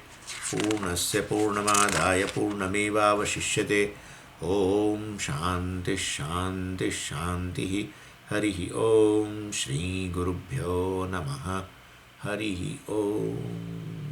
પૂર્ણસ્ય પૂર્ણમાદાય પૂર્ણમેવાવશિષ્યતે. ઓમ શાંતિ શાંતિ શાંતિ. હરિ ઓમ શ્રી ગુરુભ્યો નમઃ. હરિ ઓમ.